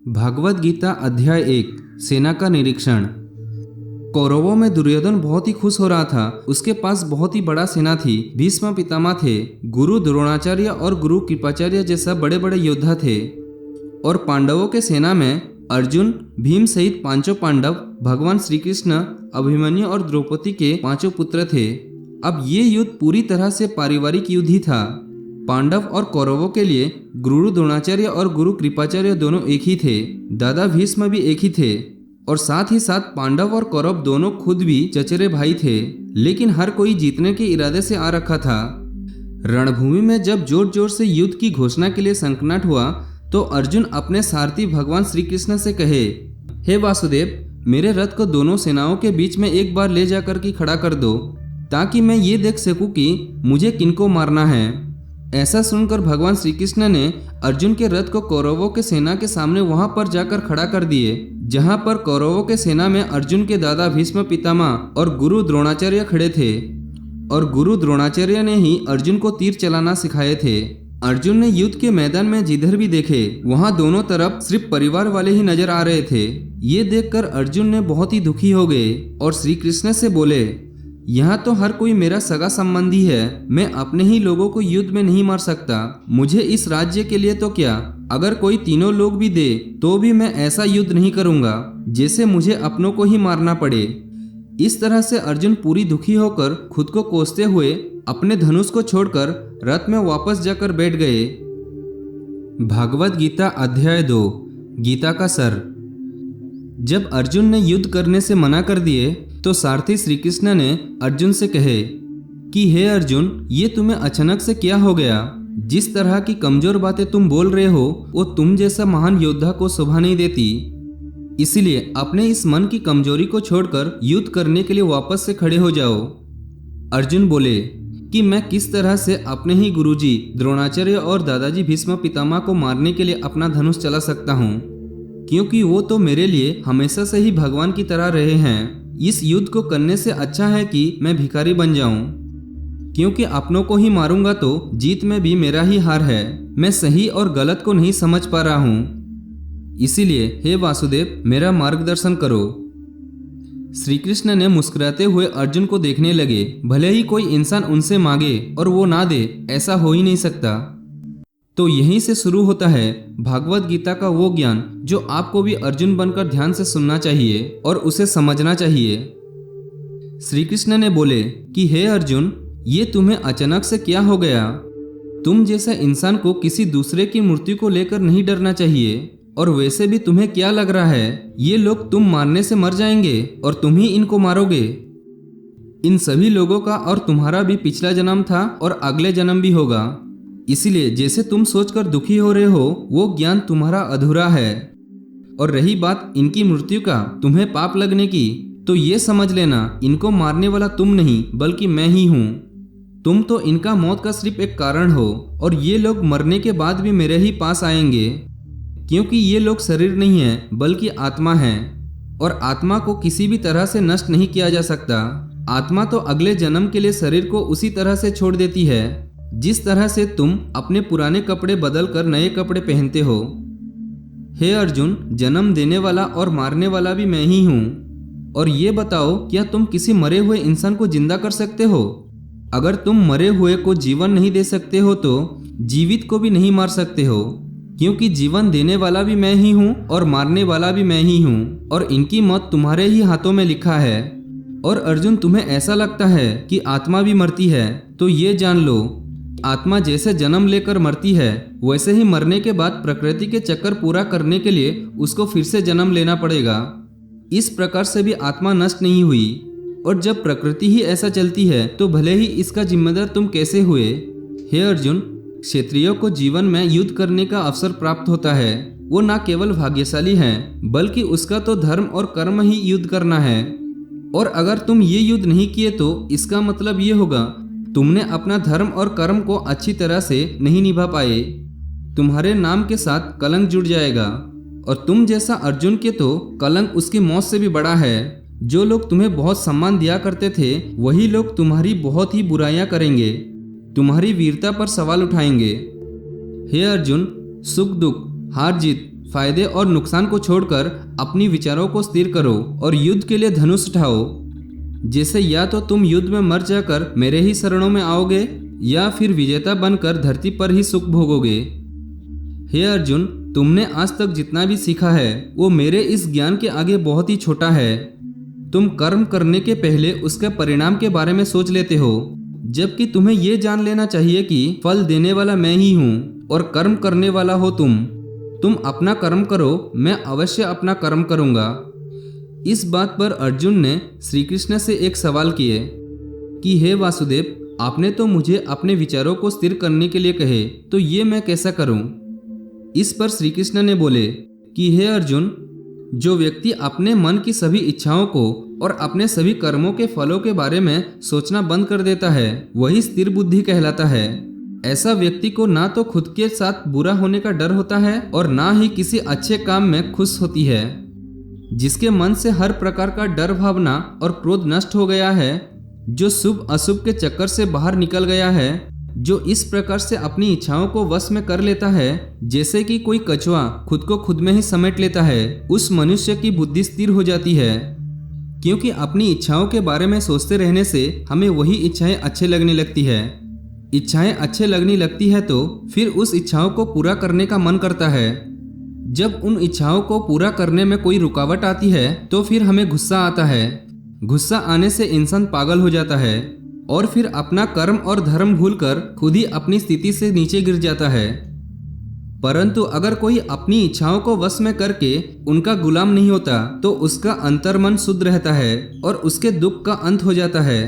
भागवत गीता अध्याय 1 सेना का निरीक्षण। कौरवों में दुर्योधन बहुत ही खुश हो रहा था। उसके पास बहुत ही बड़ा सेना थी। भीष्म पितामह थे, गुरु द्रोणाचार्य और गुरु कृपाचार्य जैसा बड़े बड़े योद्धा थे। और पांडवों के सेना में अर्जुन, भीम सहित पांचों पांडव, भगवान श्री कृष्ण, अभिमन्यु और द्रौपदी के पांचों पुत्र थे। अब ये युद्ध पूरी तरह से पारिवारिक युद्ध ही था। पांडव और कौरवों के लिए गुरु द्रोणाचार्य और गुरु कृपाचार्य दोनों एक ही थे। दादा भीष्म भी एक ही थे और साथ ही साथ पांडव और कौरव दोनों खुद भी चचेरे भाई थे। लेकिन हर कोई जीतने के इरादे से आ रखा था। रणभूमि में जब जोर जोर से युद्ध की घोषणा के लिए संकनाट हुआ तो अर्जुन अपने सारथी भगवान श्री कृष्ण से कहे, हे वासुदेव, मेरे रथ को दोनों सेनाओं के बीच में एक बार ले जाकर के खड़ा कर दो, ताकि मैं ये देख सकूं कि मुझे किनको मारना है। ऐसा सुनकर भगवान श्री कृष्ण ने अर्जुन के रथ को कौरवों के सेना के सामने वहां पर जाकर खड़ा कर दिए, जहां पर कौरवों के सेना में अर्जुन के दादा भीष्म पितामह और गुरु द्रोणाचार्य खड़े थे। और गुरु द्रोणाचार्य ने ही अर्जुन को तीर चलाना सिखाए थे। अर्जुन ने युद्ध के मैदान में जिधर भी देखे वहां दोनों तरफ सिर्फ परिवार वाले ही नजर आ रहे थे। ये देखकर अर्जुन ने बहुत ही दुखी हो गए और श्री कृष्ण से बोले, यहाँ तो हर कोई मेरा सगा संबंधी है, मैं अपने ही लोगों को युद्ध में नहीं मार सकता। मुझे इस राज्य के लिए तो क्या, अगर कोई तीनों लोग भी दे तो भी मैं ऐसा युद्ध नहीं करूंगा जैसे मुझे अपनों को ही मारना पड़े। इस तरह से अर्जुन पूरी दुखी होकर खुद को कोसते हुए अपने धनुष को छोड़कर रथ में वापस जाकर बैठ गए। भागवत गीता अध्याय 2 गीता का सर। जब अर्जुन ने युद्ध करने से मना कर दिए तो सारथी श्री कृष्ण ने अर्जुन से कहे कि हे अर्जुन, ये तुम्हें अचानक से क्या हो गया? जिस तरह की कमजोर बातें तुम बोल रहे हो वो तुम जैसा महान योद्धा को शोभा नहीं देती। इसीलिए अपने इस मन की कमजोरी को छोड़कर युद्ध करने के लिए वापस से खड़े हो जाओ। अर्जुन बोले कि मैं किस तरह से अपने ही गुरुजी द्रोणाचार्य और दादाजी भीष्म पितामह को मारने के लिए अपना धनुष चला सकता हूँ, क्योंकि वो तो मेरे लिए हमेशा से ही भगवान की तरह रहे हैं। इस युद्ध को करने से अच्छा है कि मैं भिखारी बन जाऊं, क्योंकि अपनों को ही मारूंगा तो जीत में भी मेरा ही हार है। मैं सही और गलत को नहीं समझ पा रहा हूं। इसीलिए हे वासुदेव, मेरा मार्गदर्शन करो। श्री कृष्ण ने मुस्कुराते हुए अर्जुन को देखने लगे। भले ही कोई इंसान उनसे मांगे और वो ना दे, ऐसा हो ही नहीं सकता। तो यहीं से शुरू होता है भागवत गीता का वो ज्ञान जो आपको भी अर्जुन बनकर ध्यान से सुनना चाहिए और उसे समझना चाहिए। श्री कृष्ण ने बोले कि हे अर्जुन, ये तुम्हें अचानक से क्या हो गया? तुम जैसा इंसान को किसी दूसरे की मृत्यु को लेकर नहीं डरना चाहिए। और वैसे भी तुम्हें क्या लग रहा है ये लोग तुम मारने से मर जाएंगे और तुम ही इनको मारोगे? इन सभी लोगों का और तुम्हारा भी पिछला जन्म था और अगले जन्म भी होगा। इसीलिए जैसे तुम सोचकर दुखी हो रहे हो वो ज्ञान तुम्हारा अधूरा है। और रही बात इनकी मृत्यु का, तुम्हें पाप लगने की, तो ये समझ लेना इनको मारने वाला तुम नहीं बल्कि मैं ही हूँ। तुम तो इनका मौत का सिर्फ एक कारण हो और ये लोग मरने के बाद भी मेरे ही पास आएंगे, क्योंकि ये लोग शरीर नहीं है बल्कि आत्मा है और आत्मा को किसी भी तरह से नष्ट नहीं किया जा सकता। आत्मा तो अगले जन्म के लिए शरीर को उसी तरह से छोड़ देती है जिस तरह से तुम अपने पुराने कपड़े बदल कर नए कपड़े पहनते हो। हे अर्जुन, जन्म देने वाला और मारने वाला भी मैं ही हूँ। और ये बताओ, क्या तुम किसी मरे हुए इंसान को जिंदा कर सकते हो? अगर तुम मरे हुए को जीवन नहीं दे सकते हो तो जीवित को भी नहीं मार सकते हो, क्योंकि जीवन देने वाला भी मैं ही हूँ और मारने वाला भी मैं ही हूँ और इनकी मौत तुम्हारे ही हाथों में लिखा है। और अर्जुन, तुम्हें ऐसा लगता है कि आत्मा भी मरती है, तो ये जान लो, आत्मा जैसे जन्म लेकर मरती है वैसे ही मरने के बाद प्रकृति के चक्कर पूरा करने के लिए उसको फिर से जन्म लेना पड़ेगा। इस प्रकार से भी आत्मा नष्ट नहीं हुई। और जब प्रकृति ही ऐसा चलती है तो भले ही इसका जिम्मेदार तुम कैसे हुए? हे अर्जुन, क्षत्रियों को जीवन में युद्ध करने का अवसर प्राप्त होता है। वो ना केवल भाग्यशाली है बल्कि उसका तो धर्म और कर्म ही युद्ध करना है। और अगर तुम ये युद्ध नहीं किए तो इसका मतलब ये होगा तुमने अपना धर्म और कर्म को अच्छी तरह से नहीं निभा पाए। तुम्हारे नाम के साथ कलंक जुड़ जाएगा और तुम जैसा अर्जुन के तो कलंक उसकी मौत से भी बड़ा है। जो लोग तुम्हें बहुत सम्मान दिया करते थे वही लोग तुम्हारी बहुत ही बुराइयां करेंगे, तुम्हारी वीरता पर सवाल उठाएंगे। हे अर्जुन, सुख दुख, हार जीत, फायदे और नुकसान को छोड़कर अपनी विचारों को स्थिर करो और युद्ध के लिए धनुष उठाओ। जैसे या तो तुम युद्ध में मर जाकर मेरे ही शरणों में आओगे या फिर विजेता बनकर धरती पर ही सुख भोगोगे। हे अर्जुन, तुमने आज तक जितना भी सीखा है वो मेरे इस ज्ञान के आगे बहुत ही छोटा है। तुम कर्म करने के पहले उसके परिणाम के बारे में सोच लेते हो, जबकि तुम्हें ये जान लेना चाहिए कि फल देने वाला मैं ही हूँ और कर्म करने वाला हो तुम। तुम अपना कर्म करो, मैं अवश्य अपना कर्म करूँगा। इस बात पर अर्जुन ने श्री कृष्ण से एक सवाल किए कि हे वासुदेव, आपने तो मुझे अपने विचारों को स्थिर करने के लिए कहे, तो ये मैं कैसा करूं? इस पर श्री कृष्ण ने बोले कि हे अर्जुन, जो व्यक्ति अपने मन की सभी इच्छाओं को और अपने सभी कर्मों के फलों के बारे में सोचना बंद कर देता है, वही स्थिर बुद्धि कहलाता है। ऐसा व्यक्ति को ना तो खुद के साथ बुरा होने का डर होता है और ना ही किसी अच्छे काम में खुश होती है। जिसके मन से हर प्रकार का डर, भावना और क्रोध नष्ट हो गया है, जो शुभ अशुभ के चक्कर से बाहर निकल गया है, जो इस प्रकार से अपनी इच्छाओं को वश में कर लेता है जैसे कि कोई कछुआ खुद को खुद में ही समेट लेता है, उस मनुष्य की बुद्धि स्थिर हो जाती है। क्योंकि अपनी इच्छाओं के बारे में सोचते रहने से हमें वही इच्छाएं अच्छे लगने लगती है। इच्छाएं अच्छे लगने लगती है तो फिर उस इच्छाओं को पूरा करने का मन करता है। जब उन इच्छाओं को पूरा करने में कोई रुकावट आती है तो फिर हमें गुस्सा आता है। गुस्सा आने से इंसान पागल हो जाता है और फिर अपना कर्म और धर्म भूलकर खुद ही अपनी स्थिति से नीचे गिर जाता है। परंतु अगर कोई अपनी इच्छाओं को वश में करके उनका गुलाम नहीं होता तो उसका अंतर्मन शुद्ध रहता है और उसके दुख का अंत हो जाता है।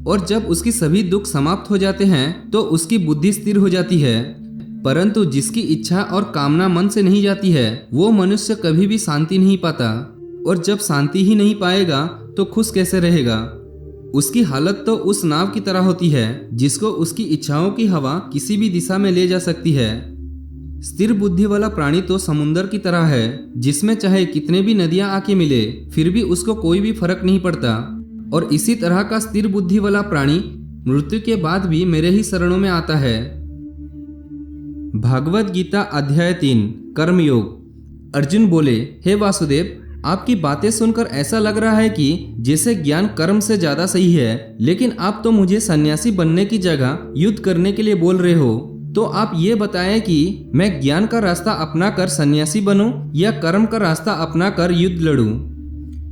और जब उसकी सभी दुख समाप्त हो जाते हैं तो उसकी बुद्धि स्थिर हो जाती है। परंतु जिसकी इच्छा और कामना मन से नहीं जाती है वो मनुष्य कभी भी शांति नहीं पाता, और जब शांति ही नहीं पाएगा तो खुश कैसे रहेगा। उसकी हालत तो उस नाव की तरह होती है जिसको उसकी इच्छाओं की हवा किसी भी दिशा में ले जा सकती है। स्थिर बुद्धि वाला प्राणी तो समुंदर की तरह है जिसमें चाहे कितने भी नदियां आके मिले फिर भी उसको कोई भी फर्क नहीं पड़ता। और इसी तरह का स्थिर बुद्धि वाला प्राणी मृत्यु के बाद भी मेरे ही शरणों में आता है। भागवत गीता अध्याय 3 कर्मयोग। अर्जुन बोले, हे वासुदेव, आपकी बातें सुनकर ऐसा लग रहा है कि जैसे ज्ञान कर्म से ज्यादा सही है, लेकिन आप तो मुझे सन्यासी बनने की जगह युद्ध करने के लिए बोल रहे हो। तो आप ये बताएं कि मैं ज्ञान का रास्ता अपना कर सन्यासी बनूं या कर्म का रास्ता अपना कर युद्ध लड़ूं?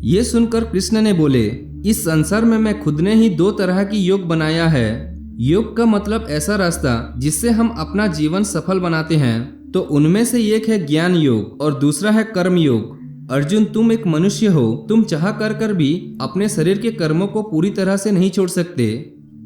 ये सुनकर कृष्ण ने बोले, इस संसार में मैं खुद ने ही 2 तरह की योग बनाया है। योग का मतलब ऐसा रास्ता जिससे हम अपना जीवन सफल बनाते हैं, तो उनमें से एक है ज्ञान योग और दूसरा है कर्म योग। अर्जुन, तुम एक मनुष्य हो, तुम चाह कर भी अपने शरीर के कर्मों को पूरी तरह से नहीं छोड़ सकते।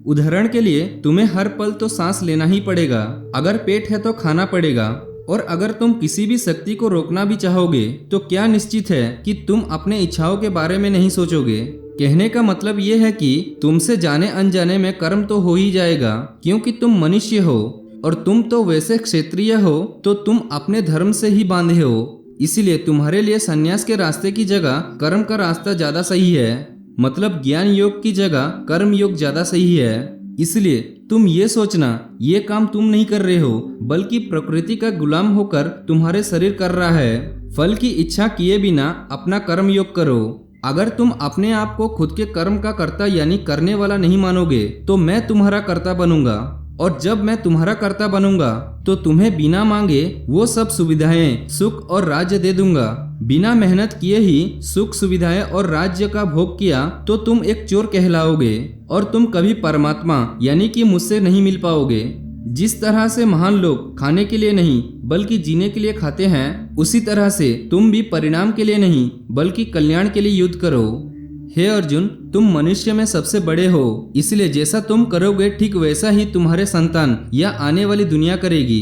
उदाहरण के लिए तुम्हें हर पल तो सांस लेना ही पड़ेगा, अगर पेट है तो खाना पड़ेगा, और अगर तुम किसी भी शक्ति को रोकना भी चाहोगे तो क्या निश्चित है कि तुम अपने इच्छाओं के बारे में नहीं सोचोगे। कहने का मतलब ये है कि तुमसे जाने अनजाने में कर्म तो हो ही जाएगा, क्योंकि तुम मनुष्य हो और तुम तो वैसे क्षत्रिय हो तो तुम अपने धर्म से ही बांधे हो। इसीलिए तुम्हारे लिए संन्यास के रास्ते की जगह कर्म का रास्ता ज्यादा सही है, मतलब ज्ञान योग की जगह कर्म योग ज्यादा सही है। इसलिए तुम ये सोचना ये काम तुम नहीं कर रहे हो, बल्कि प्रकृति का गुलाम होकर तुम्हारे शरीर कर रहा है। फल की इच्छा किए बिना अपना कर्म योग करो। अगर तुम अपने आप को खुद के कर्म का कर्ता यानी करने वाला नहीं मानोगे तो मैं तुम्हारा कर्ता बनूंगा, और जब मैं तुम्हारा कर्ता बनूंगा तो तुम्हें बिना मांगे वो सब सुविधाएं, सुख और राज्य दे दूंगा। बिना मेहनत किए ही सुख, सुविधाएं और राज्य का भोग किया तो तुम एक चोर कहलाओगे और तुम कभी परमात्मा यानी कि मुझसे नहीं मिल पाओगे। जिस तरह से महान लोग खाने के लिए नहीं बल्कि जीने के लिए खाते हैं, उसी तरह से तुम भी परिणाम के लिए नहीं बल्कि कल्याण के लिए युद्ध करो। हे अर्जुन, तुम मनुष्य में सबसे बड़े हो, इसलिए जैसा तुम करोगे ठीक वैसा ही तुम्हारे संतान या आने वाली दुनिया करेगी।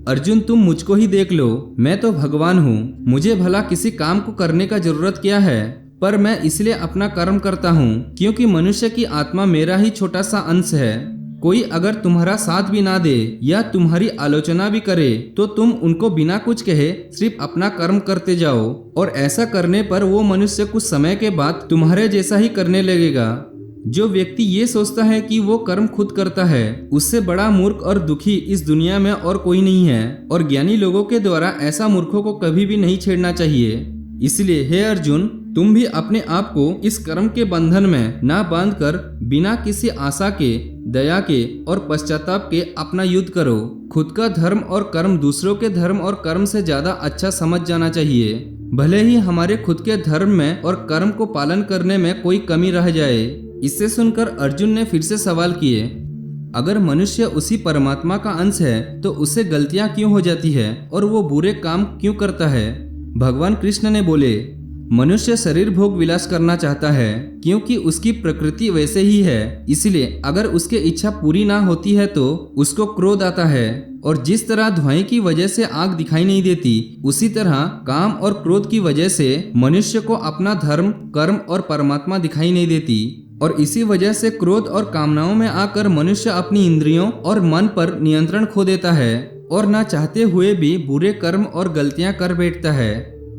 अर्जुन, तुम मुझको ही देख लो, मैं तो भगवान हूँ, मुझे भला किसी काम को करने का जरूरत क्या है, पर मैं इसलिए अपना कर्म करता हूँ क्योंकि मनुष्य की आत्मा मेरा ही छोटा सा अंश है। कोई अगर तुम्हारा साथ भी ना दे या तुम्हारी आलोचना भी करे तो तुम उनको बिना कुछ कहे सिर्फ अपना कर्म करते जाओ, और ऐसा करने पर वो मनुष्य कुछ समय के बाद तुम्हारे जैसा ही करने लगेगा। जो व्यक्ति ये सोचता है कि वो कर्म खुद करता है, उससे बड़ा मूर्ख और दुखी इस दुनिया में और कोई नहीं है। और ज्ञानी लोगों के द्वारा ऐसा मूर्खों को कभी भी नहीं छेड़ना चाहिए। इसलिए हे अर्जुन, तुम भी अपने आप को इस कर्म के बंधन में ना बांधकर बिना किसी आशा के, दया के और पश्चाताप के अपना युद्ध करो। खुद का धर्म और कर्म दूसरों के धर्म और कर्म से ज्यादा अच्छा समझ जाना चाहिए, भले ही हमारे खुद के धर्म में और कर्म को पालन करने में कोई कमी रह जाए। इससे सुनकर अर्जुन ने फिर से सवाल किए, अगर मनुष्य उसी परमात्मा का अंश है तो उससे गलतियां क्यों हो जाती है और वो बुरे काम क्यों करता है? भगवान कृष्ण ने बोले, मनुष्य शरीर भोग विलास करना चाहता है क्योंकि उसकी प्रकृति वैसे ही है। इसलिए अगर उसकी इच्छा पूरी ना होती है तो उसको क्रोध आता है। और जिस तरह धुआं की वजह से आग दिखाई नहीं देती, उसी तरह काम और क्रोध की वजह से मनुष्य को अपना धर्म, कर्म और परमात्मा दिखाई नहीं देती। और इसी वजह से क्रोध और कामनाओं में आकर मनुष्य अपनी इंद्रियों और मन पर नियंत्रण खो देता है और ना चाहते हुए भी बुरे कर्म और गलतियां कर बैठता है।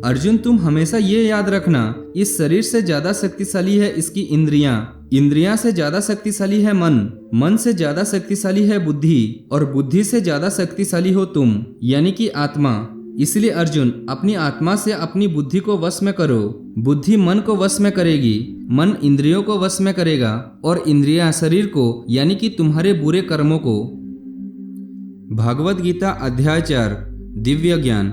अर्जुन, तुम हमेशा ये याद रखना, इस शरीर से ज्यादा शक्तिशाली है इसकी इंद्रियां, इंद्रियां से ज्यादा शक्तिशाली है मन, मन से ज्यादा शक्तिशाली है बुद्धि और बुद्धि से ज्यादा शक्तिशाली हो तुम, यानी कि आत्मा। इसलिए अर्जुन, अपनी आत्मा से अपनी बुद्धि को वश में करो। बुद्धि मन को वश में करेगी, मन इंद्रियों को वश में करेगा और इंद्रियां शरीर को, यानी कि तुम्हारे बुरे कर्मों को। भागवत गीता अध्याय 4 दिव्य ज्ञान।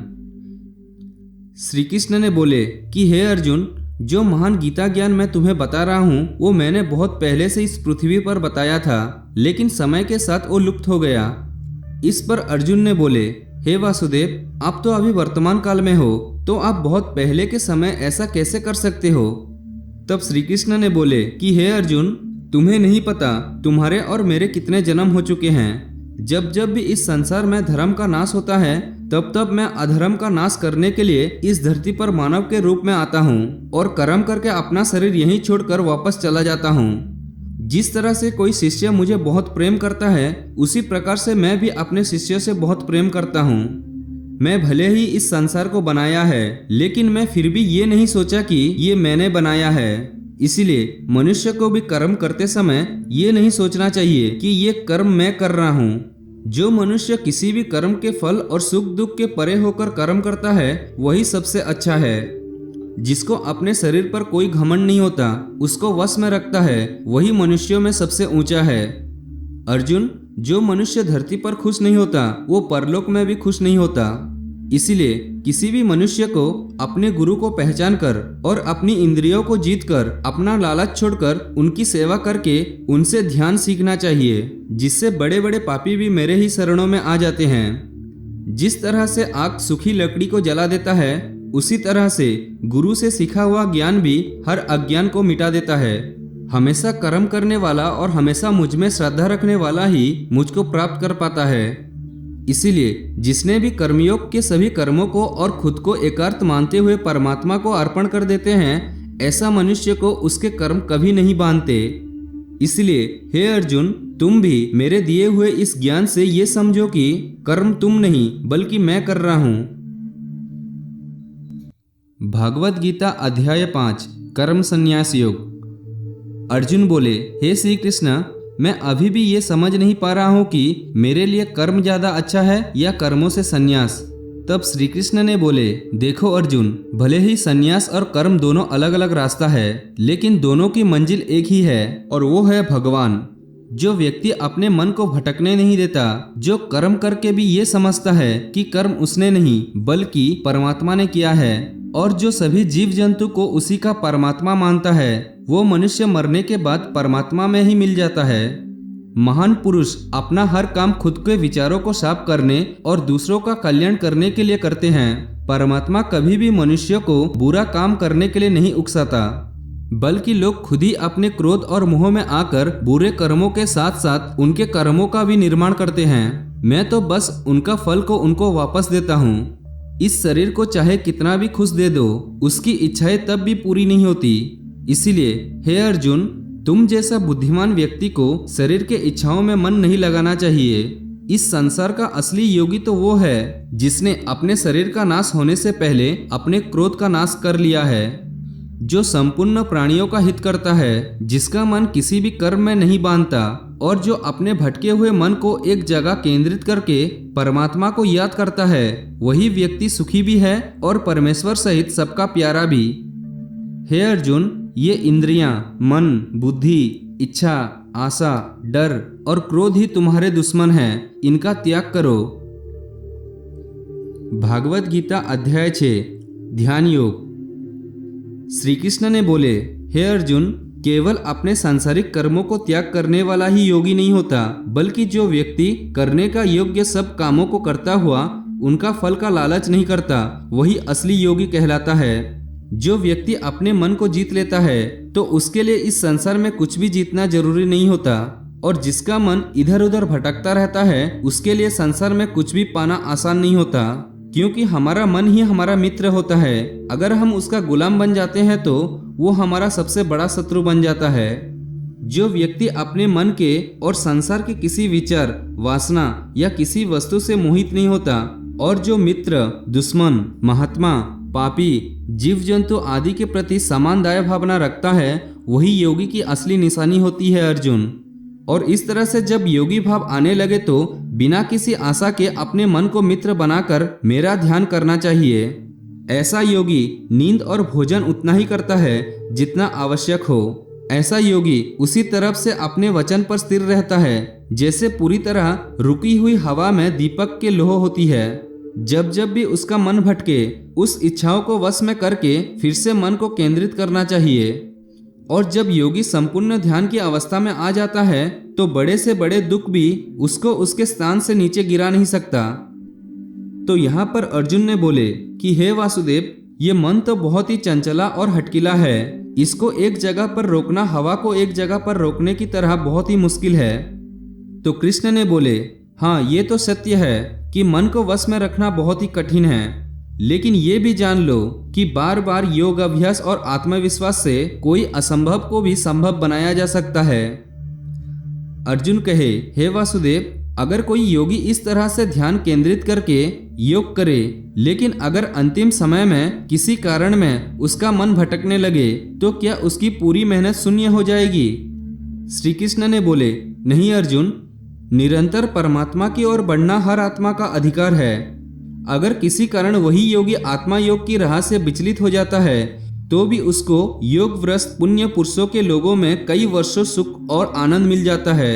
श्री कृष्ण ने बोले कि हे अर्जुन, जो महान गीता ज्ञान मैं तुम्हें बता रहा हूँ वो मैंने बहुत पहले से इस पृथ्वी पर बताया था, लेकिन समय के साथ वो लुप्त हो गया। इस पर अर्जुन ने बोले, हे वासुदेव, आप तो अभी वर्तमान काल में हो, तो आप बहुत पहले के समय ऐसा कैसे कर सकते हो? तब श्री कृष्ण ने बोले कि हे अर्जुन, तुम्हें नहीं पता तुम्हारे और मेरे कितने जन्म हो चुके हैं। जब जब भी इस संसार में धर्म का नाश होता है, तब तब मैं अधर्म का नाश करने के लिए इस धरती पर मानव के रूप में आता हूँ और कर्म करके अपना शरीर यहीं छोड़कर वापस चला जाता हूँ। जिस तरह से कोई शिष्य मुझे बहुत प्रेम करता है, उसी प्रकार से मैं भी अपने शिष्यों से बहुत प्रेम करता हूँ। मैं भले ही इस संसार को बनाया है, लेकिन मैं फिर भी ये नहीं सोचा कि ये मैंने बनाया है। इसीलिए मनुष्य को भी कर्म करते समय ये नहीं सोचना चाहिए कि ये कर्म मैं कर रहा हूँ। जो मनुष्य किसी भी कर्म के फल और सुख दुख के परे होकर कर्म करता है, वही सबसे अच्छा है। जिसको अपने शरीर पर कोई घमंड नहीं होता, उसको वश में रखता है, वही मनुष्यों में सबसे ऊंचा है। अर्जुन, जो मनुष्य धरती पर खुश नहीं होता, वो परलोक में भी खुश नहीं होता। इसीलिए किसी भी मनुष्य को अपने गुरु को पहचान कर और अपनी इंद्रियों को जीत कर, अपना लालच छोड़कर उनकी सेवा करके उनसे ध्यान सीखना चाहिए, जिससे बड़े बड़े पापी भी मेरे ही शरणों में आ जाते हैं। जिस तरह से आग सूखी लकड़ी को जला देता है, उसी तरह से गुरु से सीखा हुआ ज्ञान भी हर अज्ञान को मिटा देता है। हमेशा कर्म करने वाला और हमेशा मुझ में श्रद्धा रखने वाला ही मुझको प्राप्त कर पाता है। इसीलिए जिसने भी कर्मयोग के सभी कर्मों को और खुद को एकार्थ मानते हुए परमात्मा को अर्पण कर देते हैं, ऐसा मनुष्य को उसके कर्म कभी नहीं बांधते। इसलिए हे अर्जुन, तुम भी मेरे दिए हुए इस ज्ञान से ये समझो कि कर्म तुम नहीं बल्कि मैं कर रहा हूँ। भागवत गीता अध्याय 5 कर्म संन्यास योग। अर्जुन बोले, हे श्री कृष्ण, मैं अभी भी ये समझ नहीं पा रहा हूँ कि मेरे लिए कर्म ज्यादा अच्छा है या कर्मों से संन्यास। तब श्री कृष्ण ने बोले, देखो अर्जुन, भले ही संन्यास और कर्म दोनों अलग अलग रास्ता है, लेकिन दोनों की मंजिल एक ही है और वो है भगवान। जो व्यक्ति अपने मन को भटकने नहीं देता, जो कर्म करके भी ये समझता है कि कर्म उसने नहीं बल्कि परमात्मा ने किया है, और जो सभी जीव जंतु को उसी का परमात्मा मानता है, वो मनुष्य मरने के बाद परमात्मा में ही मिल जाता है। महान पुरुष अपना हर काम खुद के विचारों को साफ करने और दूसरों का कल्याण करने के लिए करते हैं। परमात्मा कभी भी मनुष्य को बुरा काम करने के लिए नहीं उकसाता, बल्कि लोग खुद ही अपने क्रोध और मोह में आकर बुरे कर्मों के साथ साथ उनके कर्मों का भी निर्माण करते हैं। मैं तो बस उनका फल को उनको वापस देता हूँ। इस शरीर को चाहे कितना भी खुश दे दो, उसकी इच्छाएं तब भी पूरी नहीं होती। इसीलिए हे अर्जुन, तुम जैसा बुद्धिमान व्यक्ति को शरीर के इच्छाओं में मन नहीं लगाना चाहिए। इस संसार का असली योगी तो वो है जिसने अपने शरीर का नाश होने से पहले अपने क्रोध का नाश कर लिया है। जो संपूर्ण प्राणियों का हित करता है, जिसका मन किसी भी कर्म में नहीं बांधता और जो अपने भटके हुए मन को एक जगह केंद्रित करके परमात्मा को याद करता है, वही व्यक्ति सुखी भी है और परमेश्वर सहित सबका प्यारा भी। हे अर्जुन, ये इंद्रियां, मन, बुद्धि, इच्छा, आशा, डर और क्रोध ही तुम्हारे दुश्मन हैं, इनका त्याग करो। भागवत गीता अध्याय 6 ध्यान योग। श्री कृष्ण ने बोले, हे अर्जुन, केवल अपने सांसारिक कर्मों को त्याग करने वाला ही योगी नहीं होता, बल्कि जो व्यक्ति करने का योग्य सब कामों को करता हुआ उनका फल का लालच नहीं करता, वही असली योगी कहलाता है। जो व्यक्ति अपने मन को जीत लेता है तो उसके लिए इस संसार में कुछ भी जीतना जरूरी नहीं होता, और जिसका मन इधर उधर भटकता रहता है उसके लिए संसार में कुछ भी पाना आसान नहीं होता, क्योंकि हमारा मन ही हमारा मित्र होता है। अगर हम उसका गुलाम बन जाते हैं तो वो हमारा सबसे बड़ा शत्रु बन जाता है। जो व्यक्ति अपने मन के और संसार के किसी विचार, वासना या किसी वस्तु से मोहित नहीं होता, और जो मित्र, दुश्मन, महात्मा, पापी, जीव जंतु आदि के प्रति समान दया भावना रखता है, वही योगी की असली निशानी होती है अर्जुन। और इस तरह से जब योगी भाव आने लगे तो बिना किसी आशा के अपने मन को मित्र बनाकर मेरा ध्यान करना चाहिए। ऐसा योगी नींद और भोजन उतना ही करता है जितना आवश्यक हो। ऐसा योगी उसी तरफ से अपने वचन पर स्थिर रहता है जैसे पूरी तरह रुकी हुई हवा में दीपक के लोह होती है। जब जब भी उसका मन भटके, उस इच्छाओं को वश में करके फिर से मन को केंद्रित करना चाहिए। और जब योगी संपूर्ण ध्यान की अवस्था में आ जाता है तो बड़े से बड़े दुख भी उसको उसके स्थान से नीचे गिरा नहीं सकता। तो यहाँ पर अर्जुन ने बोले कि हे वासुदेव, ये मन तो बहुत ही चंचला और हटकिला है, इसको एक जगह पर रोकना हवा को एक जगह पर रोकने की तरह बहुत ही मुश्किल है। तो कृष्ण ने बोले, हाँ, ये तो सत्य है कि मन को वश में रखना बहुत ही कठिन है, लेकिन ये भी जान लो कि बार बार योग अभ्यास और आत्मविश्वास से कोई असंभव को भी संभव बनाया जा सकता है। अर्जुन कहे, हे वासुदेव, अगर कोई योगी इस तरह से ध्यान केंद्रित करके योग करे, लेकिन अगर अंतिम समय में किसी कारण में उसका मन भटकने लगे तो क्या उसकी पूरी मेहनत शून्य हो जाएगी? श्री कृष्ण ने बोले, नहीं अर्जुन, निरंतर परमात्मा की ओर बढ़ना हर आत्मा का अधिकार है। अगर किसी कारण वही योगी आत्मा योग की राह से विचलित हो जाता है तो भी उसको योग भ्रष्ट पुण्य पुरुषों के लोगों में कई वर्षों सुख और आनंद मिल जाता है,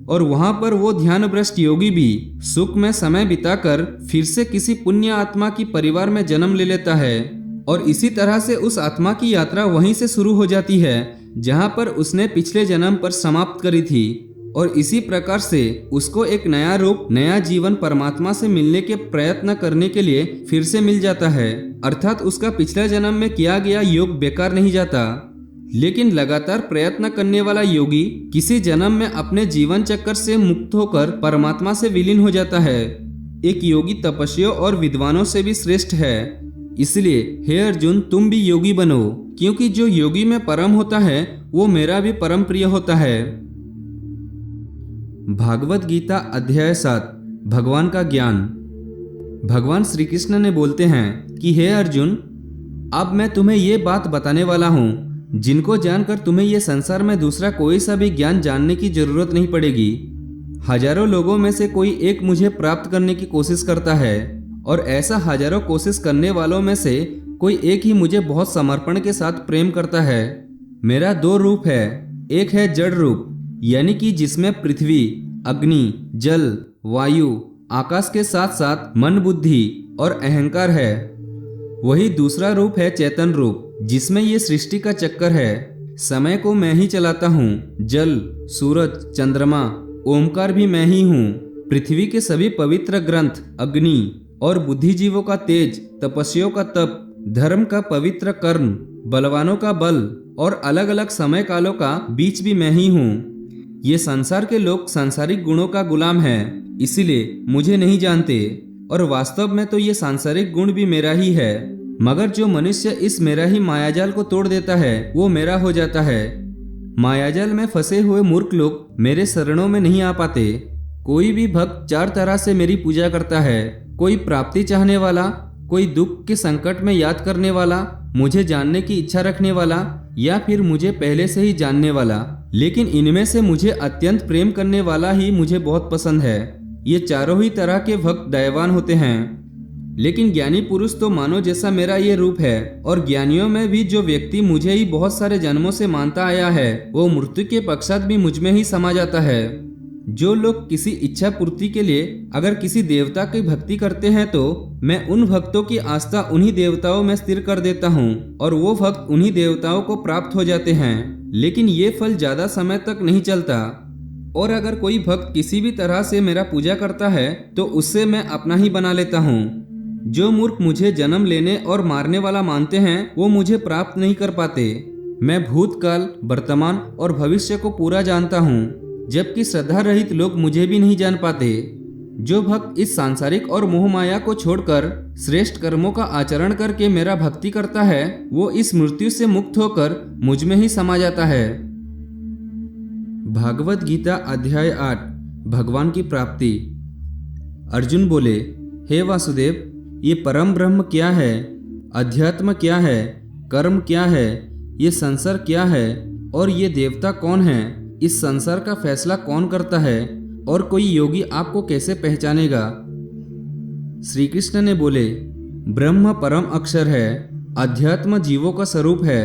और वहां पर वो ध्यान भ्रष्ट योगी भी सुख में समय बिताकर फिर से किसी पुण्य आत्मा की परिवार में जन्म ले लेता है, और इसी तरह से उस आत्मा की यात्रा वहीं से शुरू हो जाती है जहां पर उसने पिछले जन्म पर समाप्त करी थी। और इसी प्रकार से उसको एक नया रूप, नया जीवन परमात्मा से मिलने के प्रयत्न करने के लिए फिर से मिल जाता है, अर्थात उसका पिछले जन्म में किया गया योग बेकार नहीं जाता। लेकिन लगातार प्रयत्न करने वाला योगी किसी जन्म में अपने जीवन चक्कर से मुक्त होकर परमात्मा से विलीन हो जाता है। एक योगी तपस्वियों और विद्वानों से भी श्रेष्ठ है। इसलिए हे अर्जुन, तुम भी योगी बनो, क्योंकि जो योगी में परम होता है वो मेरा भी परम प्रिय होता है। भागवत गीता अध्याय 7 भगवान का ज्ञान। भगवान श्री कृष्ण ने बोलते हैं कि हे अर्जुन, अब मैं तुम्हें ये बात बताने वाला हूँ जिनको जानकर तुम्हें ये संसार में दूसरा कोई सा भी ज्ञान जानने की जरूरत नहीं पड़ेगी। हजारों लोगों में से कोई एक मुझे प्राप्त करने की कोशिश करता है, और ऐसा हजारों कोशिश करने वालों में से कोई एक ही मुझे बहुत समर्पण के साथ प्रेम करता है। मेरा 2 रूप है, एक है जड़ रूप, यानी कि जिसमें पृथ्वी, अग्नि, जल, वायु, आकाश के साथ साथ मन, बुद्धि और अहंकार है। वही दूसरा रूप है चेतन रूप, जिसमें ये सृष्टि का चक्कर है। समय को मैं ही चलाता हूँ, जल, सूरज, चंद्रमा, ओमकार भी मैं ही हूँ। पृथ्वी के सभी पवित्र ग्रंथ, अग्नि और बुद्धिजीवों का तेज, तपस्वियों का तप, धर्म का पवित्र कर्म, बलवानों का बल और अलग अलग समय कालों का बीज भी मैं ही हूँ। ये संसार के लोग सांसारिक गुणों का गुलाम हैं, इसीलिए मुझे नहीं जानते, और वास्तव में तो ये सांसारिक गुण भी मेरा ही है। मगर जो मनुष्य इस मेरा ही मायाजाल को तोड़ देता है वो मेरा हो जाता है। मायाजाल में फंसे हुए मूर्ख लोग मेरे शरणों में नहीं आ पाते। कोई भी भक्त 4 तरह से मेरी पूजा करता है, कोई प्राप्ति चाहने वाला, कोई दुख के संकट में याद करने वाला, मुझे जानने की इच्छा रखने वाला, या फिर मुझे पहले से ही जानने वाला। लेकिन इनमें से मुझे अत्यंत प्रेम करने वाला ही मुझे बहुत पसंद है। ये चारों ही तरह के भक्त दयावान होते हैं। लेकिन ज्ञानी पुरुष तो मानो जैसा मेरा ये रूप है, और ज्ञानियों में भी जो व्यक्ति मुझे ही बहुत सारे जन्मों से मानता आया है, वो मृत्यु के पश्चात भी मुझ में ही समा जाता है। जो लोग किसी इच्छा पूर्ति के लिए अगर किसी देवता की भक्ति करते हैं, तो मैं उन भक्तों की आस्था उन्हीं देवताओं में स्थिर कर देता हूँ और वो भक्त उन्हीं देवताओं को प्राप्त हो जाते हैं। लेकिन ये फल ज्यादा समय तक नहीं चलता। और अगर कोई भक्त किसी भी तरह से मेरा पूजा करता है, तो उससे मैं अपना ही बना लेता हूँ। जो मूर्ख मुझे जन्म लेने और मारने वाला मानते हैं, वो मुझे प्राप्त नहीं कर पाते। मैं भूतकाल, वर्तमान और भविष्य को पूरा जानता हूँ, जबकि श्रद्धा रहित लोग मुझे भी नहीं जान पाते। जो भक्त इस सांसारिक और मोह माया को छोड़कर श्रेष्ठ कर्मों का आचरण करके मेरा भक्ति करता है, वो इस मृत्यु से मुक्त होकर मुझ में ही समा जाता है। भागवत गीता अध्याय 8 भगवान की प्राप्ति। अर्जुन बोले, हे वासुदेव, ये परम ब्रह्म क्या है, अध्यात्म क्या है, कर्म क्या है, ये संसार क्या है, और ये देवता कौन है? इस संसार का फैसला कौन करता है, और कोई योगी आपको कैसे पहचानेगा? श्री कृष्ण ने बोले, ब्रह्म परम अक्षर है, अध्यात्म जीवों का स्वरूप है,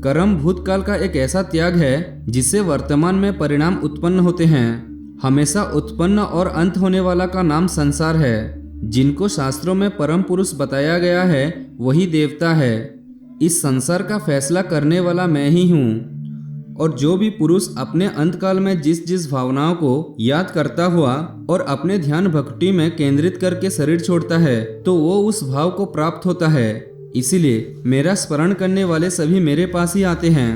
कर्म भूतकाल का एक ऐसा त्याग है जिससे वर्तमान में परिणाम उत्पन्न होते हैं। हमेशा उत्पन्न और अंत होने वाला का नाम संसार है। जिनको शास्त्रों में परम पुरुष बताया गया है, वही देवता है। इस संसार का फैसला करने वाला मैं ही हूँ। और जो भी पुरुष अपने अंतकाल में जिस जिस भावनाओं को याद करता हुआ और अपने ध्यान भक्ति में केंद्रित करके शरीर छोड़ता है, तो वो उस भाव को प्राप्त होता है। इसीलिए मेरा स्मरण करने वाले सभी मेरे पास ही आते हैं।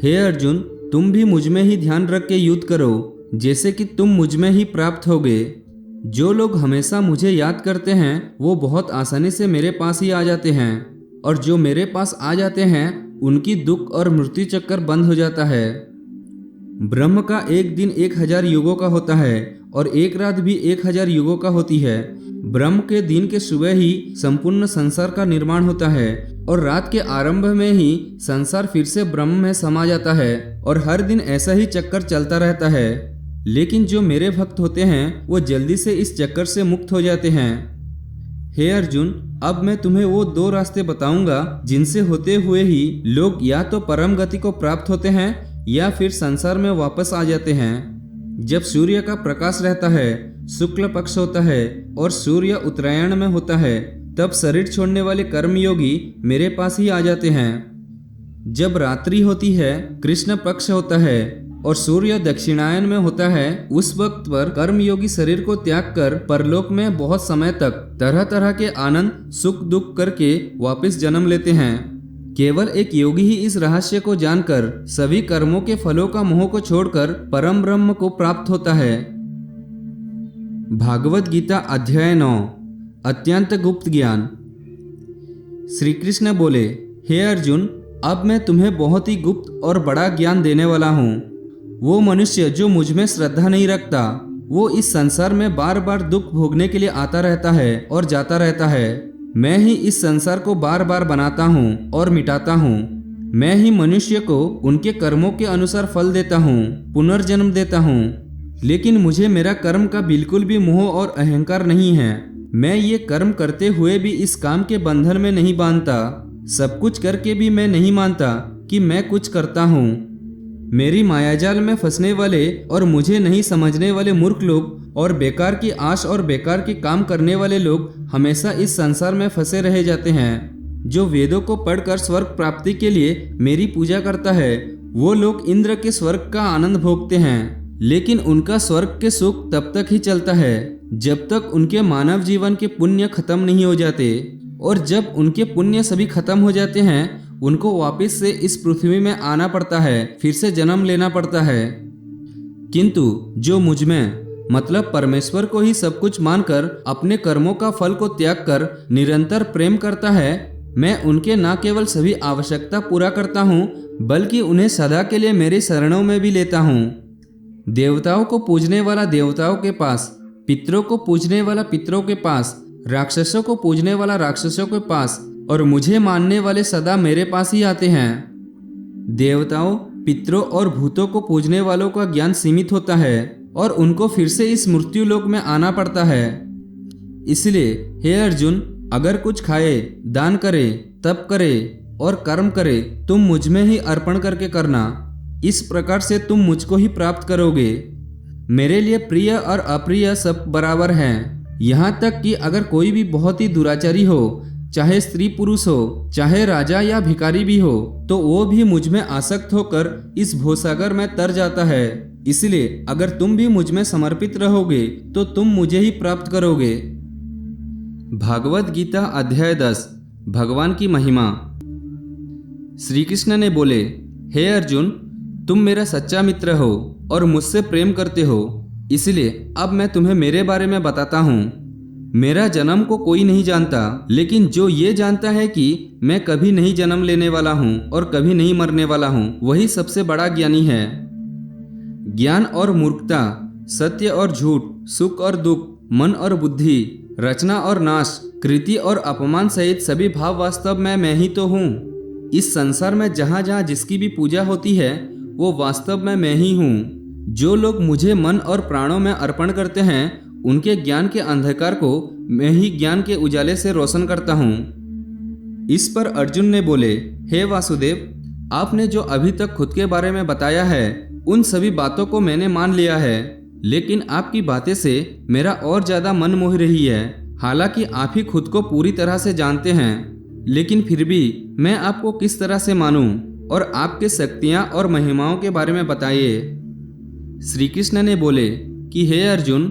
हे अर्जुन, तुम भी मुझ में ही ध्यान रख के युद्ध करो, जैसे कि तुम मुझ में ही प्राप्त होगे। जो लोग हमेशा मुझे याद करते हैं, वो बहुत आसानी से मेरे पास ही आ जाते हैं, और जो मेरे पास आ जाते हैं उनकी दुख और मृत्यु चक्कर बंद हो जाता है। ब्रह्म का एक दिन 1000 युगों का होता है, और एक रात भी 1000 युगों का होती है। ब्रह्म के दिन के सुबह ही संपूर्ण संसार का निर्माण होता है, और रात के आरंभ में ही संसार फिर से ब्रह्म में समा जाता है, और हर दिन ऐसा ही चक्कर चलता रहता है। लेकिन जो मेरे भक्त होते हैं, वो जल्दी से इस चक्कर से मुक्त हो जाते हैं। हे अर्जुन, अब मैं तुम्हें वो 2 रास्ते बताऊंगा जिनसे होते हुए ही लोग या तो परम गति को प्राप्त होते हैं या फिर संसार में वापस आ जाते हैं। जब सूर्य का प्रकाश रहता है, शुक्ल पक्ष होता है और सूर्य उत्तरायण में होता है, तब शरीर छोड़ने वाले कर्मयोगी मेरे पास ही आ जाते हैं। जब रात्रि होती है, कृष्ण पक्ष होता है और सूर्य दक्षिणायन में होता है, उस वक्त पर कर्मयोगी शरीर को त्याग कर परलोक में बहुत समय तक तरह तरह के आनंद सुख दुख करके वापस जन्म लेते हैं। केवल एक योगी ही इस रहस्य को जानकर सभी कर्मों के फलों का मोह को छोड़कर परम ब्रह्म को प्राप्त होता है। भागवत गीता अध्याय 9 अत्यंत गुप्त ज्ञान। श्री कृष्ण बोले, हे अर्जुन, अब मैं तुम्हें बहुत ही गुप्त और बड़ा ज्ञान देने वाला हूँ। वो मनुष्य जो मुझ में श्रद्धा नहीं रखता, वो इस संसार में बार बार दुख भोगने के लिए आता रहता है और जाता रहता है। मैं ही इस संसार को बार बार बनाता हूँ और मिटाता हूँ। मैं ही मनुष्य को उनके कर्मों के अनुसार फल देता हूँ, पुनर्जन्म देता हूँ। लेकिन मुझे मेरा कर्म का बिल्कुल भी मोह और अहंकार नहीं है। मैं ये कर्म करते हुए भी इस काम के बंधन में नहीं बांधता। सब कुछ करके भी मैं नहीं मानता कि मैं कुछ करता हूँ। मेरी मायाजाल में फंसने वाले और मुझे नहीं समझने वाले मूर्ख लोग और बेकार की आश और बेकार के काम करने वाले लोग हमेशा इस संसार में फंसे रह जाते हैं। जो वेदों को पढ़कर स्वर्ग प्राप्ति के लिए मेरी पूजा करता है, वो लोग इंद्र के स्वर्ग का आनंद भोगते हैं। लेकिन उनका स्वर्ग के सुख तब तक ही चलता है जब तक उनके मानव जीवन के पुण्य खत्म नहीं हो जाते, और जब उनके पुण्य सभी खत्म हो जाते हैं, उनको वापस से इस पृथ्वी में आना पड़ता है, फिर से जन्म लेना पड़ता है। किंतु जो मुझ में मतलब परमेश्वर को ही सब कुछ मानकर अपने कर्मों का फल को त्याग कर निरंतर प्रेम करता है, मैं उनके न केवल सभी आवश्यकता पूरा करता हूँ, बल्कि उन्हें सदा के लिए मेरी शरणों में भी लेता हूँ। देवताओं को पूजने वाला देवताओं के पास, पितरों को पूजने वाला पितरों के पास, राक्षसों को पूजने वाला राक्षसों के पास और मुझे मानने वाले सदा मेरे पास ही आते हैं। देवताओं, पितरों और भूतों को पूजने वालों का ज्ञान सीमित होता है और उनको फिर से इस मृत्यु लोक में आना पड़ता है। इसलिए हे अर्जुन, अगर कुछ खाए, दान करे, तप करे और कर्म करे, तुम मुझ में ही अर्पण करके करना। इस प्रकार से तुम मुझको ही प्राप्त करोगे। मेरे लिए प्रिय और अप्रिय सब बराबर हैं। यहाँ तक कि अगर कोई भी बहुत ही दुराचारी हो, चाहे स्त्री पुरुष हो, चाहे राजा या भिखारी भी हो, तो वो भी मुझ में आसक्त होकर इस भवसागर में तर जाता है। इसलिए अगर तुम भी मुझ में समर्पित रहोगे तो तुम मुझे ही प्राप्त करोगे। भागवत गीता अध्याय 10 भगवान की महिमा। श्री कृष्ण ने बोले, हे अर्जुन, तुम मेरा सच्चा मित्र हो और मुझसे प्रेम करते हो, इसलिए अब मैं तुम्हें मेरे बारे में बताता हूँ। मेरा जन्म को कोई नहीं जानता, लेकिन जो ये जानता है कि मैं कभी नहीं जन्म लेने वाला हूँ और कभी नहीं मरने वाला हूँ, वही सबसे बड़ा ज्ञानी है। ज्ञान और मूर्खता, सत्य और झूठ, सुख और दुख, मन और बुद्धि, रचना और नाश, कृति और अपमान सहित सभी भाव वास्तव में मैं ही तो हूँ। इस संसार में जहाँ जहाँ जिसकी भी पूजा होती है वो वास्तव में मैं ही हूँ। जो लोग मुझे मन और प्राणों में अर्पण करते हैं, उनके ज्ञान के अंधकार को मैं ही ज्ञान के उजाले से रोशन करता हूँ। इस पर अर्जुन ने बोले, हे वासुदेव, आपने जो अभी तक खुद के बारे में बताया है, उन सभी बातों को मैंने मान लिया है, लेकिन आपकी बातें से मेरा और ज्यादा मन मोह रही है। हालांकि आप ही खुद को पूरी तरह से जानते हैं, लेकिन फिर भी मैं आपको किस तरह से मानूं और आपके शक्तियां और महिमाओं के बारे में बताइए। श्री कृष्ण ने बोले कि हे अर्जुन,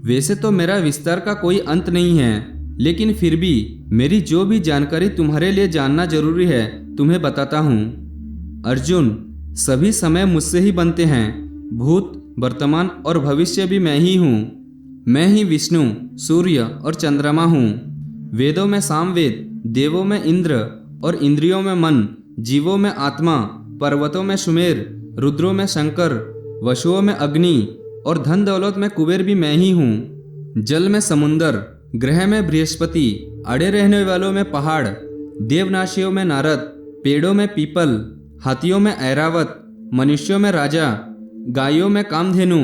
वैसे तो मेरा विस्तार का कोई अंत नहीं है, लेकिन फिर भी मेरी जो भी जानकारी तुम्हारे लिए जानना जरूरी है तुम्हें बताता हूँ। अर्जुन, सभी समय मुझसे ही बनते हैं। भूत, वर्तमान और भविष्य भी मैं ही हूँ। मैं ही विष्णु, सूर्य और चंद्रमा हूँ। वेदों में सामवेद, देवों में इंद्र और इंद्रियों में मन, जीवों में आत्मा, पर्वतों में सुमेर, रुद्रों में शंकर, वसुओं में अग्नि और धन दौलत में कुबेर भी मैं ही हूँ। जल में समुंदर, ग्रह में बृहस्पति, अड़े रहने वालों में पहाड़, देवनाशियों में नारद, पेड़ों में पीपल, हाथियों में ऐरावत, मनुष्यों में राजा, गायों में कामधेनु,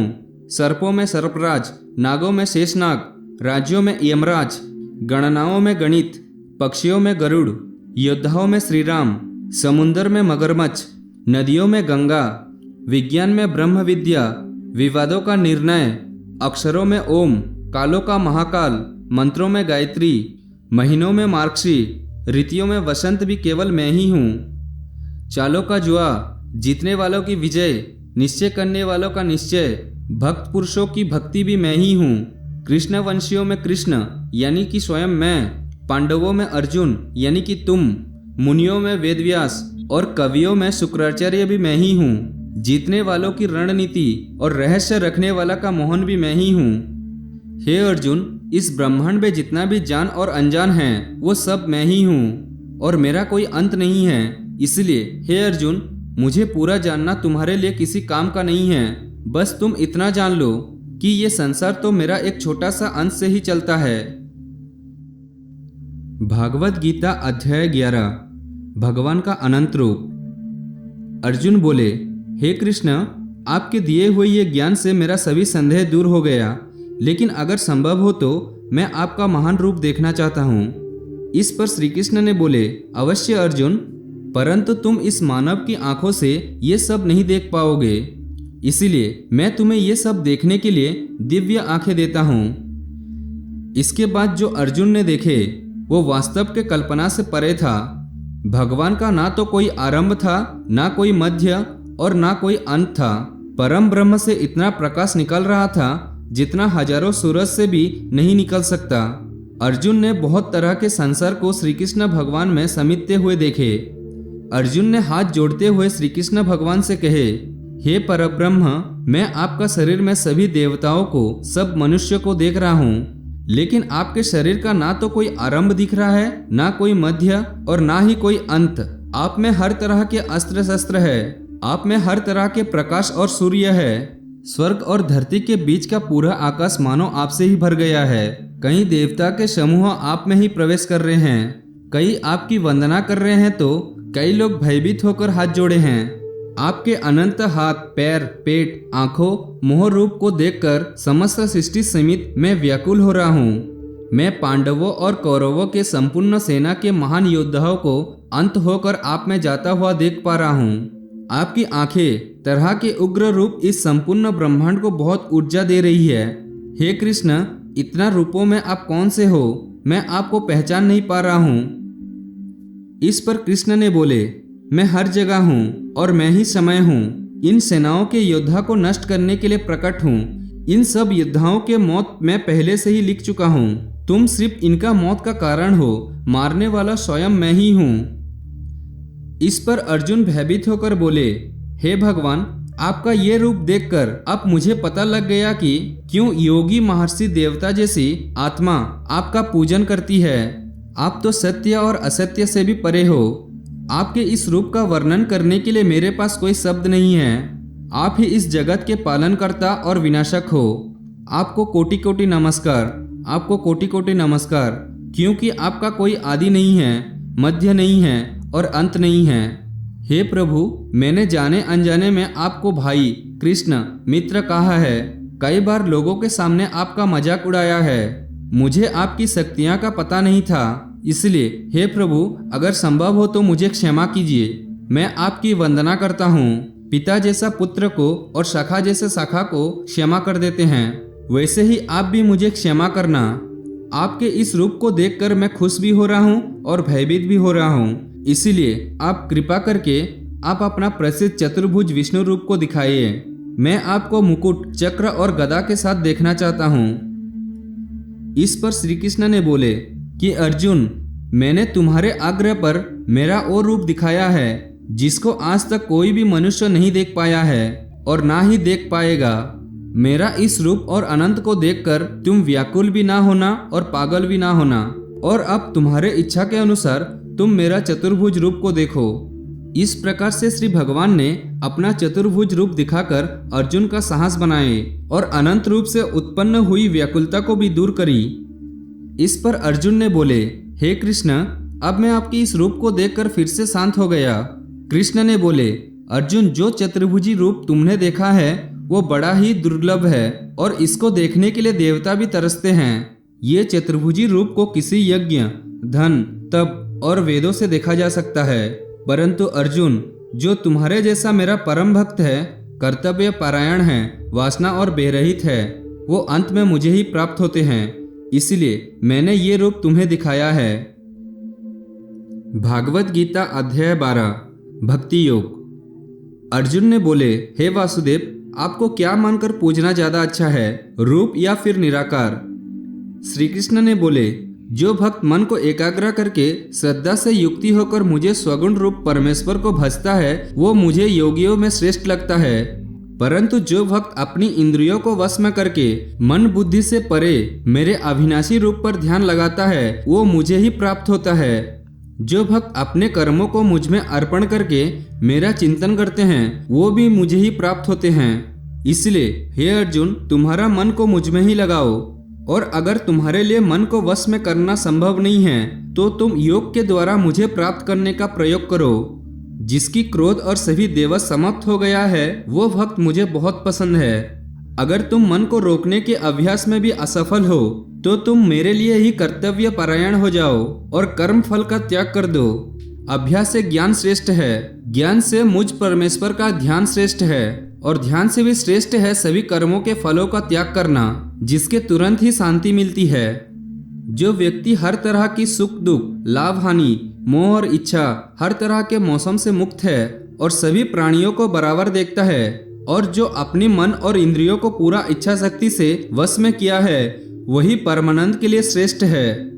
सर्पों में सर्पराज, नागों में शेषनाग, राज्यों में यमराज, गणनाओं में गणित, पक्षियों में गरुड़, योद्धाओं में श्रीराम, समुंदर में मगरमच्छ, नदियों में गंगा, विज्ञान में ब्रह्म विद्या, विवादों का निर्णय, अक्षरों में ओम, कालों का महाकाल, मंत्रों में गायत्री, महीनों में मार्गशी, ऋतुओं में वसंत भी केवल मैं ही हूँ। चालों का जुआ, जीतने वालों की विजय, निश्चय करने वालों का निश्चय, भक्त पुरुषों की भक्ति भी मैं ही हूँ। कृष्ण वंशियों में कृष्ण यानी कि स्वयं मैं, पांडवों में अर्जुन यानी कि तुम, मुनियों में वेदव्यास और कवियों में शुक्राचार्य भी मैं ही हूँ। जीतने वालों की रणनीति और रहस्य रखने वाला का मोहन भी मैं ही हूँ। हे अर्जुन, इस ब्रह्मांड में जितना भी जान और अनजान है वो सब मैं ही हूँ और मेरा कोई अंत नहीं है। इसलिए हे अर्जुन, मुझे पूरा जानना तुम्हारे लिए किसी काम का नहीं है। बस तुम इतना जान लो कि ये संसार तो मेरा एक छोटा सा अंश से ही चलता है। भागवत गीता अध्याय 11 भगवान का अनंत रूप। अर्जुन बोले, हे कृष्ण, आपके दिए हुए ये ज्ञान से मेरा सभी संदेह दूर हो गया, लेकिन अगर संभव हो तो मैं आपका महान रूप देखना चाहता हूँ। इस पर श्री कृष्ण ने बोले, अवश्य अर्जुन, परंतु तुम इस मानव की आंखों से ये सब नहीं देख पाओगे, इसलिए मैं तुम्हें ये सब देखने के लिए दिव्य आंखें देता हूँ। इसके बाद जो अर्जुन ने देखे वो वास्तव के कल्पना से परे था। भगवान का ना तो कोई आरंभ था, ना कोई मध्य और ना कोई अंत था। परम ब्रह्म से इतना प्रकाश निकल रहा था जितना हजारों सूरज से भी नहीं निकल सकता। अर्जुन ने बहुत तरह के संसार को श्री कृष्ण भगवान में समेटते हुए देखे। अर्जुन ने हाथ जोड़ते हुए श्री कृष्ण भगवान से कहे, हे परब्रह्म, मैं आपका शरीर में सभी देवताओं को, सब मनुष्य को देख रहा हूँ, लेकिन आपके शरीर का ना तो कोई आरंभ दिख रहा है, ना कोई मध्य और ना ही कोई अंत। आप में हर तरह के अस्त्र शस्त्र है, आप में हर तरह के प्रकाश और सूर्य है। स्वर्ग और धरती के बीच का पूरा आकाश मानो आपसे ही भर गया है। कई देवता के समूह आप में ही प्रवेश कर रहे हैं, कई आपकी वंदना कर रहे हैं तो कई लोग भयभीत होकर हाथ जोड़े हैं। आपके अनंत हाथ, पैर, पेट, आंखों, मुंह रूप को देखकर समस्त सृष्टि समेत मैं व्याकुल हो रहा हूँ। मैं पांडवों और कौरवों के संपूर्ण सेना के महान योद्धाओं को अंत होकर आप में जाता हुआ देख पा रहा हूँ। आपकी आंखें तरह के उग्र रूप इस संपूर्ण ब्रह्मांड को बहुत ऊर्जा दे रही है। हे कृष्ण, इतना रूपों में आप कौन से हो? मैं आपको पहचान नहीं पा रहा हूँ। इस पर कृष्ण ने बोले, मैं हर जगह हूँ और मैं ही समय हूँ। इन सेनाओं के योद्धा को नष्ट करने के लिए प्रकट हूँ। इन सब योद्धाओं के मौत मैं पहले से ही लिख चुका हूँ। तुम सिर्फ इनका मौत का कारण हो, मारने वाला स्वयं मैं ही हूँ। इस पर अर्जुन भयभीत होकर बोले, हे भगवान, आपका ये रूप देखकर अब मुझे पता लग गया कि क्यों योगी महर्षि देवता जैसी आत्मा आपका पूजन करती है। आप तो सत्य और असत्य से भी परे हो। आपके इस रूप का वर्णन करने के लिए मेरे पास कोई शब्द नहीं है। आप ही इस जगत के पालनकर्ता और विनाशक हो। आपको कोटि कोटि नमस्कार, आपको कोटि कोटि नमस्कार, क्योंकि आपका कोई आदि नहीं है, मध्य नहीं है और अंत नहीं है। हे प्रभु, मैंने जाने अनजाने में आपको भाई, कृष्ण, मित्र कहा है। कई बार लोगों के सामने आपका मजाक उड़ाया है। मुझे आपकी शक्तियां का पता नहीं था, इसलिए हे प्रभु, अगर संभव हो तो मुझे क्षमा कीजिए। मैं आपकी वंदना करता हूँ। पिता जैसा पुत्र को और शाखा जैसे शाखा को क्षमा कर देते हैं, वैसे ही आप भी मुझे क्षमा करना। आपके इस रूप को देखकर मैं खुश भी हो रहा हूँ और भयभीत भी हो रहा हूँ। इसीलिए आप कृपा करके आप अपना प्रसिद्ध चतुर्भुज विष्णु रूप को दिखाइए। मैं आपको मुकुट, चक्र और गदा के साथ देखना चाहता हूँ। इस पर श्री कृष्ण ने बोले कि अर्जुन, मैंने तुम्हारे आग्रह पर मेरा वो रूप दिखाया है जिसको आज तक कोई भी मनुष्य नहीं देख पाया है और ना ही देख पाएगा। मेरा इस रूप और अनंत को देखकर तुम व्याकुल भी ना होना और पागल भी ना होना। और अब तुम्हारे इच्छा के अनुसार तुम मेरा चतुर्भुज रूप को देखो। इस प्रकार से श्री भगवान ने अपना चतुर्भुज रूप दिखाकर अर्जुन का साहस बनाए और अनंत रूप से उत्पन्न हुई व्याकुलता को भी दूर करी। इस पर अर्जुन ने बोले, हे कृष्ण, अब मैं आपकी इस रूप को देखकर फिर से शांत हो गया। कृष्ण ने बोले, अर्जुन, जो चतुर्भुजी रूप तुमने देखा है वो बड़ा ही दुर्लभ है और इसको देखने के लिए देवता भी तरसते हैं। ये चतुर्भुजी रूप को किसी यज्ञ, धन, तप और वेदों से देखा जा सकता है, परंतु अर्जुन, जो तुम्हारे जैसा मेरा परम भक्त है, कर्तव्य परायण है, वासना और बेरहित है, वो अंत में मुझे ही प्राप्त होते हैं। इसलिए मैंने ये रूप तुम्हें दिखाया है। भागवत गीता अध्याय 12 भक्ति योग। अर्जुन ने बोले, हे वासुदेव, आपको क्या मानकर पूजना ज्यादा अच्छा है, रूप या फिर निराकार? श्री कृष्ण ने बोले, जो भक्त मन को एकाग्र करके श्रद्धा से युक्ति होकर मुझे स्वगुण रूप परमेश्वर को भजता है वो मुझे योगियों में श्रेष्ठ लगता है। परंतु जो भक्त अपनी इंद्रियों को वश में करके मन बुद्धि से परे मेरे अविनाशी रूप पर ध्यान लगाता है वो मुझे ही प्राप्त होता है। जो भक्त अपने कर्मों को मुझ में अर्पण करके मेरा चिंतन करते हैं वो भी मुझे ही प्राप्त होते हैं। इसलिए हे अर्जुन, तुम्हारा मन को मुझ में ही लगाओ। और अगर तुम्हारे लिए मन को वश में करना संभव नहीं है तो तुम योग के द्वारा मुझे प्राप्त करने का प्रयोग करो। जिसकी क्रोध और सभी देवस समाप्त हो गया है वो भक्त मुझे बहुत पसंद है। अगर तुम मन को रोकने के अभ्यास में भी असफल हो तो तुम मेरे लिए ही कर्तव्य परायण हो जाओ और कर्म फल का त्याग कर दो। अभ्यास से ज्ञान श्रेष्ठ है, ज्ञान से मुझ परमेश्वर का ध्यान श्रेष्ठ है और ध्यान से भी श्रेष्ठ है सभी कर्मों के फलों का त्याग करना, जिसके तुरंत ही शांति मिलती है। जो व्यक्ति हर तरह की सुख दुख, लाभ हानि, मोह और इच्छा, हर तरह के मौसम से मुक्त है और सभी प्राणियों को बराबर देखता है और जो अपनी मन और इंद्रियों को पूरा इच्छा शक्ति से वश में किया है वही परमानंद के लिए श्रेष्ठ है।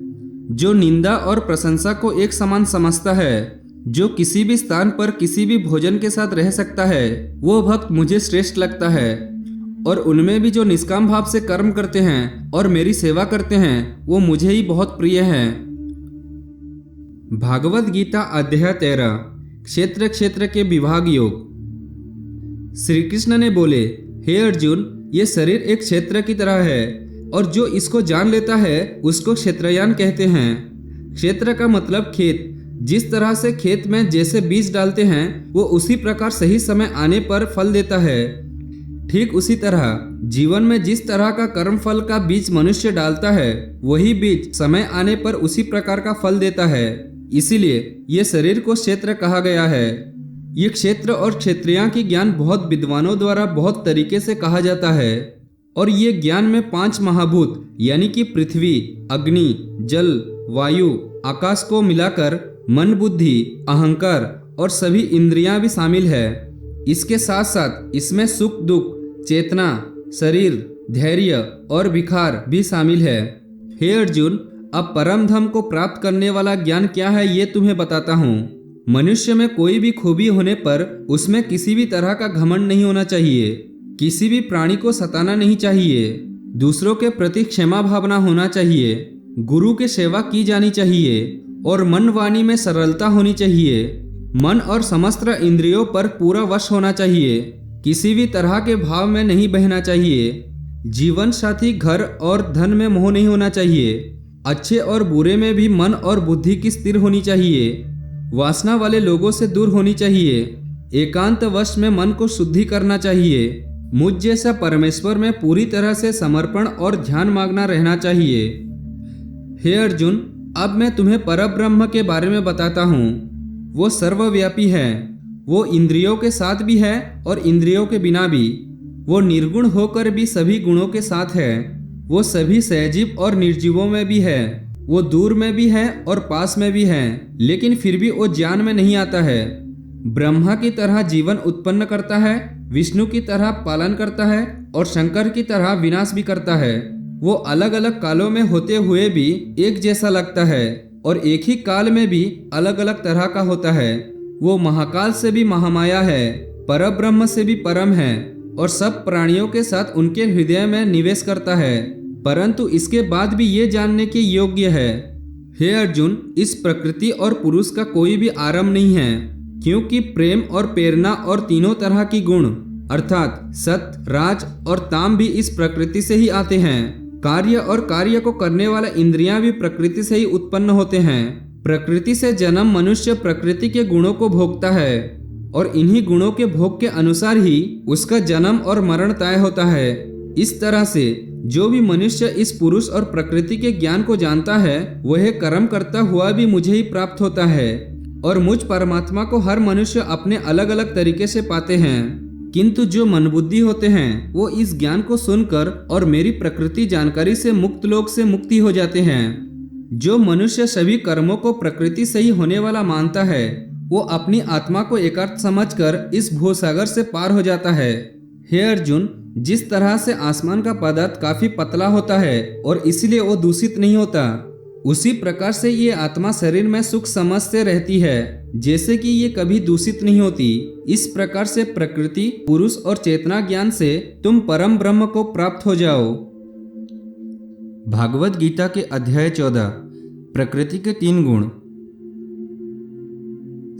जो निंदा और प्रशंसा को एक समान समझता है, जो किसी भी स्थान पर किसी भी भोजन के साथ रह सकता है वो भक्त मुझे श्रेष्ठ लगता है। और उनमें भी जो निष्काम भाव से कर्म करते हैं और मेरी सेवा करते हैं वो मुझे ही बहुत प्रिय हैं। भागवत गीता अध्याय 13 क्षेत्र क्षेत्र के विभाग योग। श्री कृष्ण ने बोले, हे अर्जुन, ये शरीर एक क्षेत्र की तरह है और जो इसको जान लेता है उसको क्षेत्रयान कहते हैं। क्षेत्र का मतलब खेत। जिस तरह से खेत में जैसे बीज डालते हैं वो उसी प्रकार सही समय आने पर फल देता है। ठीक उसी तरह जीवन में जिस तरह का कर्म फल का बीज मनुष्य डालता है वही बीज समय आने पर उसी प्रकार का फल देता है। इसीलिए ये शरीर को क्षेत्र कहा गया है। ये क्षेत्र और क्षेत्रियां की ज्ञान बहुत विद्वानों द्वारा बहुत तरीके से कहा जाता है और ये ज्ञान में 5 महाभूत यानी कि पृथ्वी, अग्नि, जल, वायु, आकाश को मिलाकर मन, बुद्धि, अहंकार और सभी इंद्रियां भी शामिल है। इसके साथ साथ इसमें सुख, दुख, चेतना, शरीर, धैर्य और विकार भी शामिल है। हे अर्जुन, अब परम धाम को प्राप्त करने वाला ज्ञान क्या है ये तुम्हें बताता हूँ। मनुष्य में कोई भी खूबी होने पर उसमें किसी भी तरह का घमंड नहीं होना चाहिए। किसी भी प्राणी को सताना नहीं चाहिए। दूसरों के प्रति क्षमा भावना होना चाहिए। गुरु की सेवा की जानी चाहिए और मन वाणी में सरलता होनी चाहिए। मन और समस्त इंद्रियों पर पूरा वश होना चाहिए। किसी भी तरह के भाव में नहीं बहना चाहिए। जीवन साथी, घर और धन में मोह नहीं होना चाहिए। अच्छे और बुरे में भी मन और बुद्धि की स्थिर होनी चाहिए। वासना वाले लोगों से दूर होनी चाहिए। एकांत वश में मन को शुद्धि करना चाहिए। मुझ जैसा परमेश्वर में पूरी तरह से समर्पण और ध्यान मांगना रहना चाहिए। हे अर्जुन, अब मैं तुम्हें परब्रह्म के बारे में बताता हूँ। वो सर्वव्यापी है। वो इंद्रियों के साथ भी है और इंद्रियों के बिना भी। वो निर्गुण होकर भी सभी गुणों के साथ है। वो सभी सहजीव और निर्जीवों में भी है। वो दूर में भी है और पास में भी है, लेकिन फिर भी वो ज्ञान में नहीं आता है। ब्रह्मा की तरह जीवन उत्पन्न करता है, विष्णु की तरह पालन करता है और शंकर की तरह विनाश भी करता है। वो अलग अलग कालों में होते हुए भी एक जैसा लगता है और एक ही काल में भी अलग अलग तरह का होता है। वो महाकाल से भी महामाया है, परब्रह्म से भी परम है और सब प्राणियों के साथ उनके हृदय में निवेश करता है, परंतु इसके बाद भी ये जानने के योग्य है। हे अर्जुन, इस प्रकृति और पुरुष का कोई भी आरंभ नहीं है, क्योंकि प्रेम और प्रेरणा और तीनों तरह की गुण अर्थात सत, राज और ताम भी इस प्रकृति से ही आते हैं। कार्य और कार्य को करने वाला इंद्रियां भी प्रकृति से ही उत्पन्न होते हैं। प्रकृति से जन्म मनुष्य प्रकृति के गुणों को भोगता है और इन्हीं गुणों के भोग के अनुसार ही उसका जन्म और मरण तय होता है। इस तरह से जो भी मनुष्य इस पुरुष और प्रकृति के ज्ञान को जानता है वह कर्म करता हुआ भी मुझे ही प्राप्त होता है और मुझ परमात्मा को हर मनुष्य अपने अलग अलग तरीके से पाते हैं। किंतु जो मनबुद्धि होते हैं वो इस ज्ञान को सुनकर और मेरी प्रकृति जानकारी से मुक्त लोक से मुक्ति हो जाते हैं। जो मनुष्य सभी कर्मों को प्रकृति से ही होने वाला मानता है वो अपनी आत्मा को एकार्थ समझकर इस भूसागर से पार हो जाता है। हे अर्जुन, जिस तरह से आसमान का पदार्थ काफी पतला होता है और इसलिए वो दूषित नहीं होता, उसी प्रकार से ये आत्मा शरीर में सुख समझ से रहती है, जैसे कि ये कभी दूषित नहीं होती। इस प्रकार से प्रकृति, पुरुष और चेतना ज्ञान से तुम परम ब्रह्म को प्राप्त हो जाओ। भागवत गीता के अध्याय 14 प्रकृति के 3 गुण।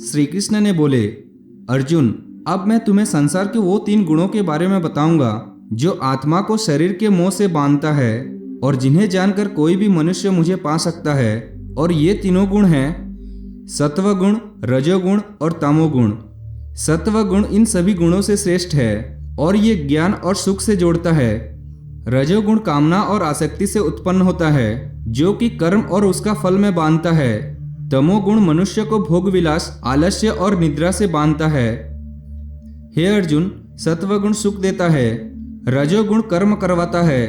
श्री कृष्ण ने बोले, अर्जुन, अब मैं तुम्हें संसार के वो 3 गुणों के बारे में बताऊंगा जो आत्मा को शरीर के मोह से बांधता है और जिन्हें जानकर कोई भी मनुष्य मुझे पा सकता है। और ये तीनों गुण हैं सत्व गुण, रजोगुण और तमोगुण। सत्व गुण इन सभी गुणों से श्रेष्ठ है और ये ज्ञान और सुख से जोड़ता है। रजोगुण कामना और आसक्ति से उत्पन्न होता है जो कि कर्म और उसका फल में बांधता है। तमोगुण मनुष्य को भोग विलास, आलस्य और निद्रा से बांधता है। हे अर्जुन, सत्वगुण सुख देता है, रजोगुण कर्म करवाता है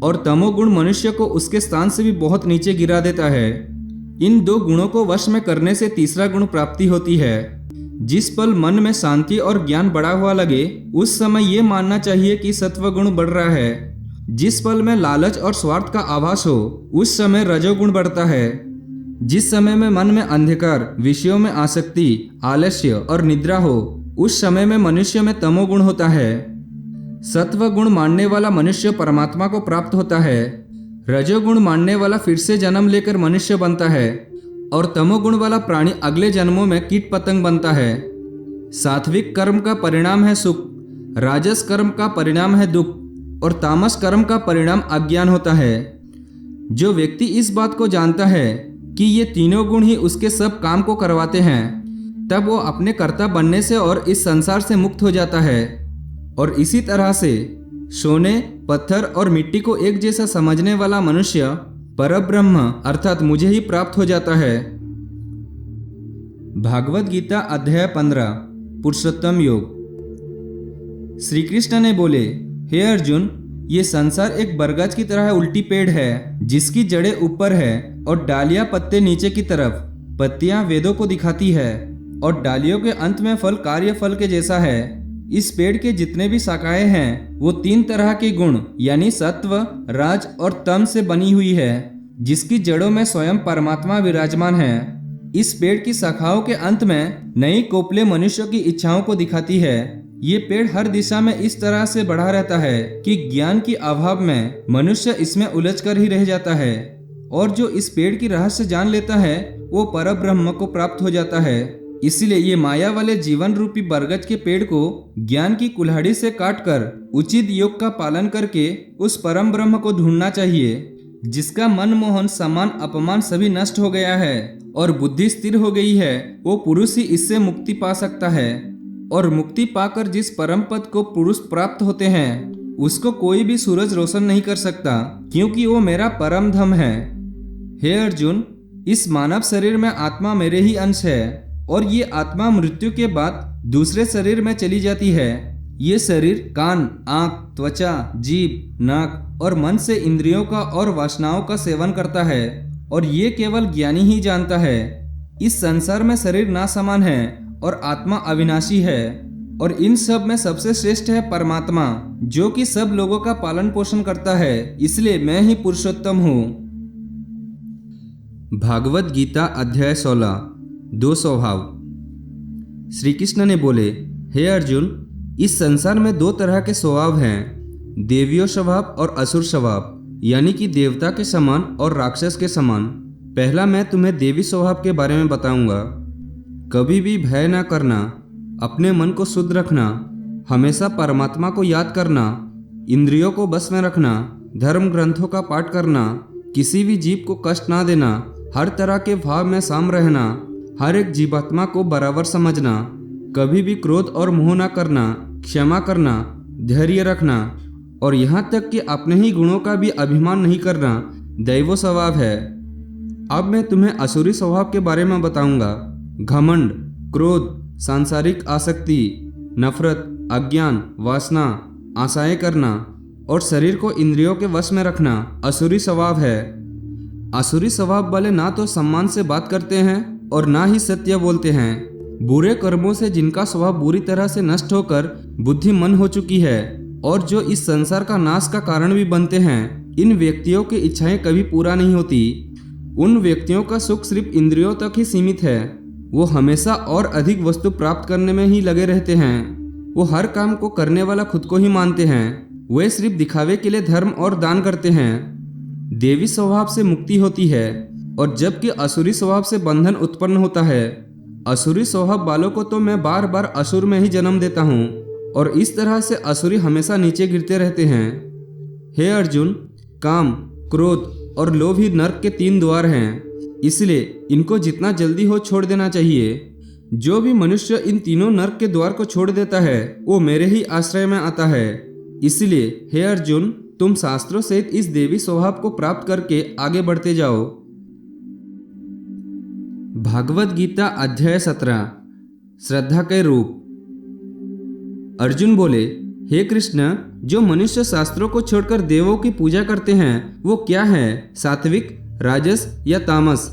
और तमोगुण मनुष्य को उसके स्थान से भी बहुत नीचे गिरा देता है। इन 2 गुणों को वश में करने से तीसरा गुण प्राप्ति होती है। जिस पल मन में शांति और ज्ञान बढ़ा हुआ लगे उस समय ये मानना चाहिए कि सत्वगुण बढ़ रहा है। जिस पल में लालच और स्वार्थ का आभास हो उस समय रजोगुण बढ़ता है। जिस समय में मन में अंधकार, विषयों में आसक्ति, आलस्य और निद्रा हो उस समय में मनुष्य में तमोगुण होता है। सत्व गुण मानने वाला मनुष्य परमात्मा को प्राप्त होता है। रजोगुण मानने वाला फिर से जन्म लेकर मनुष्य बनता है और तमोगुण वाला प्राणी अगले जन्मों में कीट पतंग बनता है। सात्विक कर्म का परिणाम है सुख, राजस कर्म का परिणाम है दुख और तामस कर्म का परिणाम अज्ञान होता है। जो व्यक्ति इस बात को जानता है कि ये तीनों गुण ही उसके सब काम को करवाते हैं, तब वो अपने कर्ता बनने से और इस संसार से मुक्त हो जाता है। और इसी तरह से सोने, पत्थर और मिट्टी को एक जैसा समझने वाला मनुष्य परब्रह्म अर्थात मुझे ही प्राप्त हो जाता है। भागवत गीता अध्याय 15 पुरुषोत्तम योग। श्री कृष्ण ने बोले, हे अर्जुन, ये संसार एक बरगद की तरह उल्टी पेड़ है, जिसकी जड़ें ऊपर है और डालियां पत्ते नीचे की तरफ। पत्तियां वेदों को दिखाती है और डालियों के अंत में फल कार्य फल के जैसा है। इस पेड़ के जितने भी शाखाएं हैं वो 3 तरह के गुण यानी सत्व, राज और तम से बनी हुई है, जिसकी जड़ों में स्वयं परमात्मा विराजमान है। इस पेड़ की शाखाओं के अंत में नई कोपले मनुष्य की इच्छाओं को दिखाती है। ये पेड़ हर दिशा में इस तरह से बढ़ा रहता है कि ज्ञान की अभाव में मनुष्य इसमें उलझ कर ही रह जाता है, और जो इस पेड़ की रहस्य जान लेता है वो परब्रह्म को प्राप्त हो जाता है। इसलिए ये माया वाले जीवन रूपी बरगद के पेड़ को ज्ञान की कुल्हाड़ी से काटकर उचित योग का पालन करके उस परम ब्रह्म को ढूंढना चाहिए, जिसका मनमोहन समान अपमान सभी नष्ट हो गया है और बुद्धि स्थिर हो गई है। वो पुरुष ही इससे मुक्ति पा सकता है, और मुक्ति पाकर जिस परम पद को पुरुष प्राप्त होते हैं उसको कोई भी सूरज रोशन नहीं कर सकता, क्योंकि वो मेरा परम धम है। हे अर्जुन, इस मानव शरीर में आत्मा मेरे ही अंश है, और ये आत्मा मृत्यु के बाद दूसरे शरीर में चली जाती है। ये शरीर कान, आंख, त्वचा, जीभ, नाक और मन से इंद्रियों का और वासनाओं का सेवन करता है, और ये केवल ज्ञानी ही जानता है। इस संसार में शरीर नासमान है और आत्मा अविनाशी है, और इन सब में सबसे श्रेष्ठ है परमात्मा, जो कि सब लोगों का पालन पोषण करता है। इसलिए मैं ही पुरुषोत्तम हूँ। भागवत गीता अध्याय 16 2 स्वभाव। श्री कृष्ण ने बोले, हे अर्जुन, इस संसार में 2 तरह के स्वभाव हैं, देवीय स्वभाव और असुर स्वभाव, यानी कि देवता के समान और राक्षस के समान। पहला मैं तुम्हें देवी स्वभाव के बारे में बताऊंगा। कभी भी भय न करना, अपने मन को शुद्ध रखना, हमेशा परमात्मा को याद करना, इंद्रियों को बस में रखना, धर्म ग्रंथों का पाठ करना, किसी भी जीव को कष्ट ना देना, हर तरह के भाव में साम रहना, हर एक जीवात्मा को बराबर समझना, कभी भी क्रोध और मोह न करना, क्षमा करना, धैर्य रखना, और यहाँ तक कि अपने ही गुणों का भी अभिमान नहीं करना दैव स्वभाव है। अब मैं तुम्हें असुरी स्वभाव के बारे में बताऊंगा। घमंड, क्रोध, सांसारिक आसक्ति, नफरत, अज्ञान, वासना, आशाएं करना और शरीर को इंद्रियों के वश में रखना असुरी स्वभाव है। असुरी स्वभाव वाले ना तो सम्मान से बात करते हैं और ना ही सत्य बोलते हैं। बुरे कर्मों से जिनका स्वभाव बुरी तरह से नष्ट होकर बुद्धिमान हो चुकी है और जो इस संसार का नाश का कारण भी बनते हैं, इन व्यक्तियों की इच्छाएं कभी पूरा नहीं होती। उन व्यक्तियों का सुख सिर्फ इंद्रियों तक ही सीमित है। वो हमेशा और अधिक वस्तु प्राप्त करने में ही लगे रहते हैं। वो हर काम को करने वाला खुद को ही मानते हैं। वे सिर्फ दिखावे के लिए धर्म और दान करते हैं। देवी स्वभाव से मुक्ति होती है, और जबकि असुरी स्वभाव से बंधन उत्पन्न होता है। असुरी स्वभाव वालों को तो मैं बार बार असुर में ही जन्म देता हूँ, और इस तरह से असुरी हमेशा नीचे गिरते रहते हैं। हे अर्जुन, काम, क्रोध और लोभ ही नर्क के 3 द्वार हैं, इसलिए इनको जितना जल्दी हो छोड़ देना चाहिए। जो भी मनुष्य इन तीनों नर्क के द्वार को छोड़ देता है वो मेरे ही आश्रय में आता है। इसलिए हे अर्जुन, तुम शास्त्रों सहित इस देवी स्वभाव को प्राप्त करके आगे बढ़ते जाओ। भागवत गीता अध्याय 17 श्रद्धा के रूप। अर्जुन बोले, हे कृष्ण, जो मनुष्य शास्त्रों को छोड़कर देवों की पूजा करते हैं वो क्या है, सात्विक, राजस या तामस?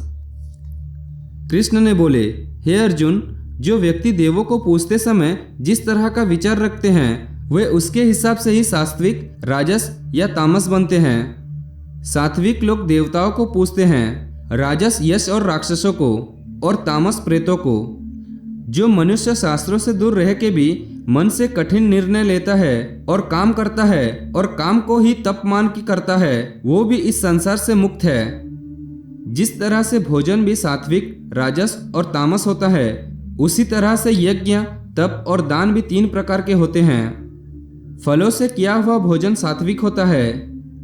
कृष्ण ने बोले, हे अर्जुन, जो व्यक्ति देवों को पूजते समय जिस तरह का विचार रखते हैं वे उसके हिसाब से ही सात्विक, राजस या तामस बनते हैं। सात्विक लोग देवताओं को पूजते हैं, राजस यश और राक्षसों को, और तामस प्रेतों को। जो मनुष्य शास्त्रों से दूर रह के भी मन से कठिन निर्णय लेता है और काम करता है और काम को ही तप मान के करता है, वो भी इस संसार से मुक्त है। जिस तरह से भोजन भी सात्विक, राजस और तामस होता है, उसी तरह से यज्ञ, तप और दान भी 3 प्रकार के होते हैं। फलों से किया हुआ भोजन सात्विक होता है।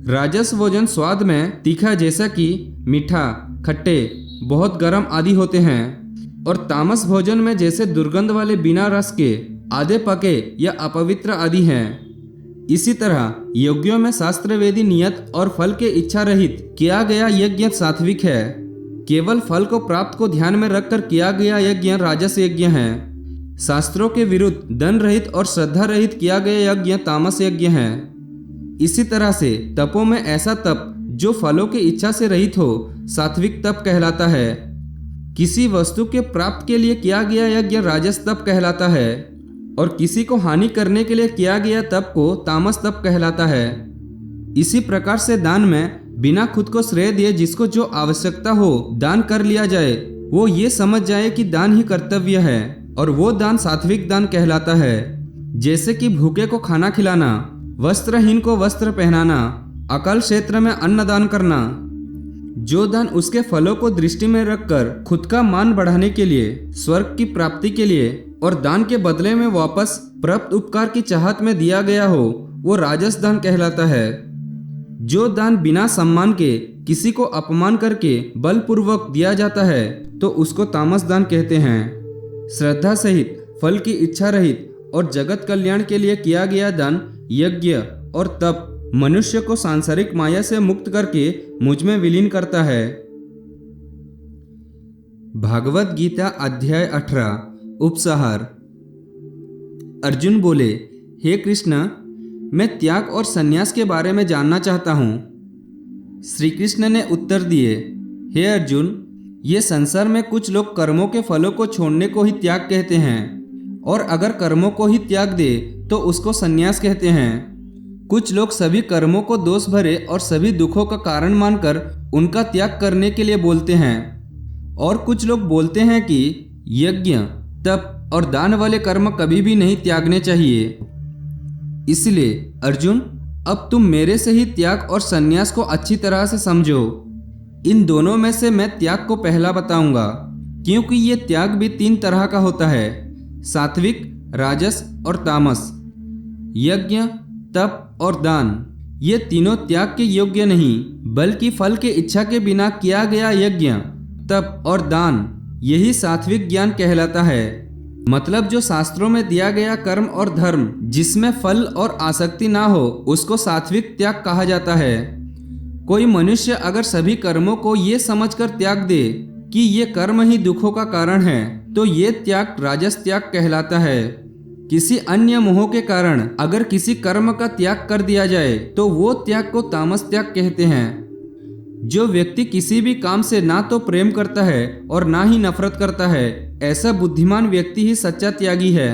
राजस भोजन स्वाद में तीखा जैसा कि मीठा, खट्टे, बहुत गर्म आदि होते हैं। और तामस भोजन में जैसे दुर्गंध वाले बिना रस के, आधे पके या अपवित्र आदि हैं। इसी तरह यज्ञों में शास्त्र वेदी नियत और फल के इच्छा रहित किया गया यज्ञ सात्विक है। केवल फल को प्राप्त को ध्यान में रखकर किया गया यज्ञ राजस यज्ञ है। शास्त्रों के विरुद्ध धन रहित और श्रद्धा रहित किया गया यज्ञ तामस यज्ञ है। इसी तरह से तपों में ऐसा तप जो फलों की इच्छा से रहित हो सात्विक तप कहलाता है। किसी वस्तु के प्राप्त के लिए किया गया यज्ञ राजस तप कहलाता है और किसी को हानि करने के लिए किया गया तप को तामस तप कहलाता है। इसी प्रकार से दान में बिना खुद को श्रेय दिए जिसको जो आवश्यकता हो दान कर लिया जाए, वो ये समझ जाए कि दान ही कर्तव्य है और वो दान सात्विक दान कहलाता है। जैसे कि भूखे को खाना खिलाना, वस्त्रहीन को वस्त्र पहनाना, अकाल क्षेत्र में अन्न दान करना। जो दान उसके फलों को दृष्टि में रखकर खुद का मान बढ़ाने के लिए, स्वर्ग की प्राप्ति के लिए और दान के बदले में वापस प्राप्त उपकार की चाहत में दिया गया हो, वो राजस दान कहलाता है। जो दान बिना सम्मान के किसी को अपमान करके बलपूर्वक दिया जाता है तो उसको तामस दान कहते हैं। श्रद्धा सहित, फल की इच्छा रहित और जगत कल्याण के लिए किया गया दान, यज्ञ और तप मनुष्य को सांसारिक माया से मुक्त करके मुझ में विलीन करता है। भागवत गीता अध्याय 18 उपसंहार। अर्जुन बोले, हे कृष्ण, मैं त्याग और संन्यास के बारे में जानना चाहता हूँ। श्री कृष्ण ने उत्तर दिए, हे अर्जुन, ये संसार में कुछ लोग कर्मों के फलों को छोड़ने को ही त्याग कहते हैं और अगर कर्मों को ही त्याग दे तो उसको संन्यास कहते हैं। कुछ लोग सभी कर्मों को दोष भरे और सभी दुखों का कारण मानकर उनका त्याग करने के लिए बोलते हैं और कुछ लोग बोलते हैं कि यज्ञ, तप और दान वाले कर्म कभी भी नहीं त्यागने चाहिए। इसलिए अर्जुन, अब तुम मेरे से ही त्याग और संन्यास को अच्छी तरह से समझो। इन दोनों में से मैं त्याग को पहला बताऊंगा, क्योंकि ये त्याग भी 3 तरह का होता है, सात्विक, राजस और तामस। यज्ञ, तप और दान, ये तीनों त्याग के योग्य नहीं, बल्कि फल के इच्छा के बिना किया गया यज्ञ, तप और दान, यही सात्विक ज्ञान कहलाता है। मतलब जो शास्त्रों में दिया गया कर्म और धर्म जिसमें फल और आसक्ति ना हो, उसको सात्विक त्याग कहा जाता है। कोई मनुष्य अगर सभी कर्मों को ये समझकर त्याग दे कि ये कर्म ही दुखों का कारण है, तो ये त्याग राजस त्याग कहलाता है। किसी अन्य मोह के कारण अगर किसी कर्म का त्याग कर दिया जाए तो वो त्याग को तामस त्याग कहते हैं। जो व्यक्ति किसी भी काम से ना तो प्रेम करता है और ना ही नफरत करता है, ऐसा बुद्धिमान व्यक्ति ही सच्चा त्यागी है।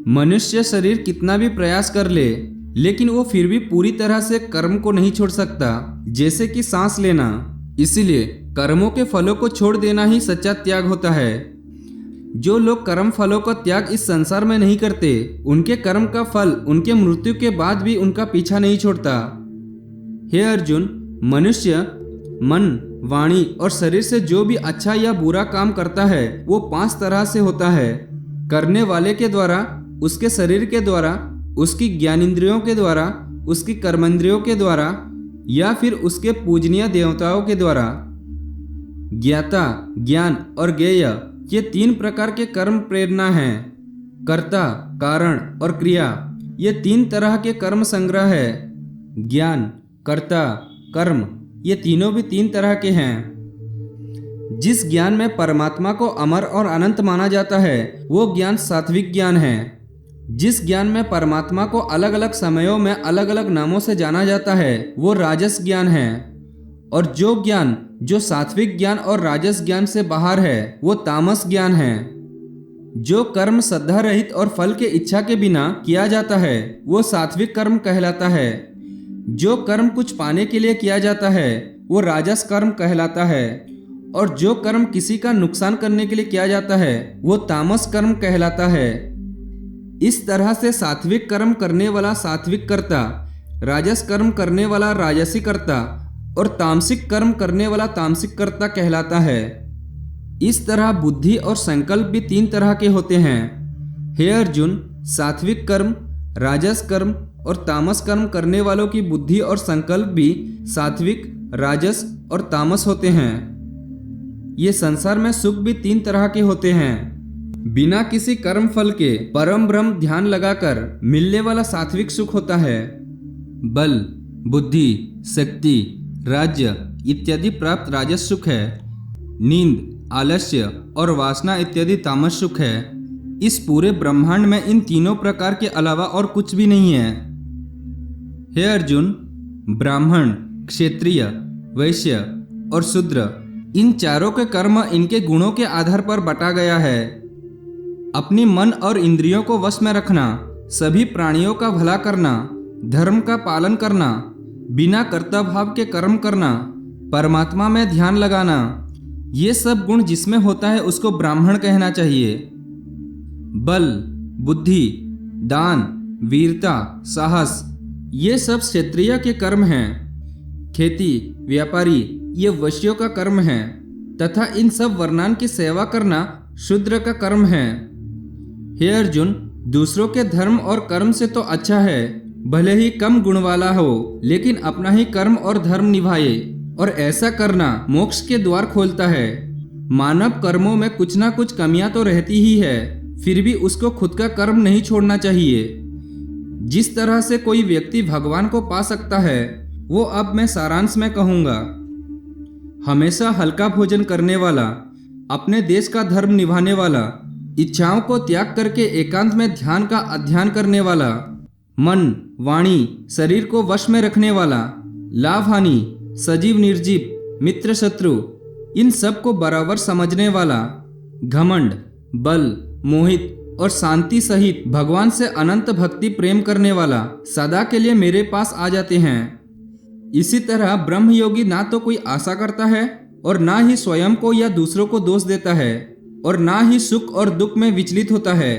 मनुष्य शरीर कितना भी प्रयास कर ले, लेकिन वो फिर भी पूरी तरह से कर्म को नहीं छोड़ सकता, जैसे कि सांस लेना। इसीलिए कर्मों के फलों को छोड़ देना ही सच्चा त्याग होता है। जो लोग कर्म फलों का त्याग इस संसार में नहीं करते, उनके कर्म का फल उनके मृत्यु के बाद भी उनका पीछा नहीं छोड़ता। हे अर्जुन, मनुष्य मन, वाणी और शरीर से जो भी अच्छा या बुरा काम करता है वो 5 तरह से होता है। करने वाले के द्वारा, उसके शरीर के द्वारा, उसकी ज्ञानेंद्रियों के द्वारा, उसकी कर्मेंद्रियों के द्वारा या फिर उसके पूजनीय देवताओं के द्वारा। ज्ञाता, ज्ञान और ज्ञेय, ये 3 प्रकार के कर्म प्रेरणा हैं। कर्ता, कारण और क्रिया, ये 3 तरह के कर्म संग्रह है। ज्ञान, कर्ता, कर्म, ये तीनों भी 3 तरह के हैं। जिस ज्ञान में परमात्मा को अमर और अनंत माना जाता है वो ज्ञान सात्विक ज्ञान है। जिस ज्ञान में परमात्मा को अलग अलग समयों में अलग अलग नामों से जाना जाता है वो राजस ज्ञान है। और जो ज्ञान जो सात्विक ज्ञान और राजस ज्ञान से बाहर है वो तामस ज्ञान है। जो कर्म श्रद्धा रहित और फल के इच्छा के बिना किया जाता है वो सात्विक कर्म कहलाता है। जो कर्म कुछ पाने के लिए किया जाता है वो राजस कर्म कहलाता है और जो कर्म किसी का नुकसान करने के लिए किया जाता है वो तामस कर्म कहलाता है। इस तरह से सात्विक कर्म करने वाला सात्विक कर्ता, राजस कर्म करने वाला राजसी कर्ता और तामसिक कर्म करने वाला तामसिक कर्ता कहलाता है। इस तरह बुद्धि और संकल्प भी 3 तरह के होते हैं। हे अर्जुन, सात्विक कर्म, राजस कर्म और तामस कर्म करने वालों की बुद्धि और संकल्प भी सात्विक, राजस और तामस होते हैं। ये संसार में सुख भी 3 तरह के होते हैं। बिना किसी कर्म फल के परम ब्रह्म ध्यान लगाकर मिलने वाला सात्विक सुख होता है। बल, बुद्धि, शक्ति, राज्य इत्यादि प्राप्त राजस सुख है। नींद, आलस्य और वासना इत्यादि तामस सुख है। इस पूरे ब्रह्मांड में इन तीनों प्रकार के अलावा और कुछ भी नहीं है। हे अर्जुन, ब्राह्मण, क्षत्रिय, वैश्य और शूद्र इन चारों के कर्म इनके गुणों के आधार पर बांटा गया है। अपनी मन और इंद्रियों को वश में रखना, सभी प्राणियों का भला करना, धर्म का पालन करना, बिना कर्तव्य भाव के कर्म करना, परमात्मा में ध्यान लगाना, ये सब गुण जिसमें होता है उसको ब्राह्मण कहना चाहिए। बल, बुद्धि, दान, वीरता, साहस ये सब क्षत्रिय के कर्म हैं। खेती, व्यापारी ये वैश्यों का कर्म है तथा इन सब वर्णान की सेवा करना शूद्र का कर्म है। हे अर्जुन, दूसरों के धर्म और कर्म से तो अच्छा है भले ही कम गुण वाला हो, लेकिन अपना ही कर्म और धर्म निभाए, और ऐसा करना मोक्ष के द्वार खोलता है। मानव कर्मों में कुछ ना कुछ कमियां तो रहती ही है, फिर भी उसको खुद का कर्म नहीं छोड़ना चाहिए। जिस तरह से कोई व्यक्ति भगवान को पा सकता है वो अब मैं सारांश में कहूँगा। हमेशा हल्का भोजन करने वाला, अपने देश का धर्म निभाने वाला, इच्छाओं को त्याग करके एकांत में ध्यान का अध्ययन करने वाला, मन, वाणी, शरीर को वश में रखने वाला, लाभ हानि, सजीव निर्जीव, मित्र शत्रु इन सब को बराबर समझने वाला, घमंड, बल, मोहित और शांति सहित भगवान से अनंत भक्ति प्रेम करने वाला सदा के लिए मेरे पास आ जाते हैं। इसी तरह ब्रह्म योगी ना तो कोई आशा करता है और ना ही स्वयं को या दूसरों को दोष देता है और ना ही सुख और दुख में विचलित होता है।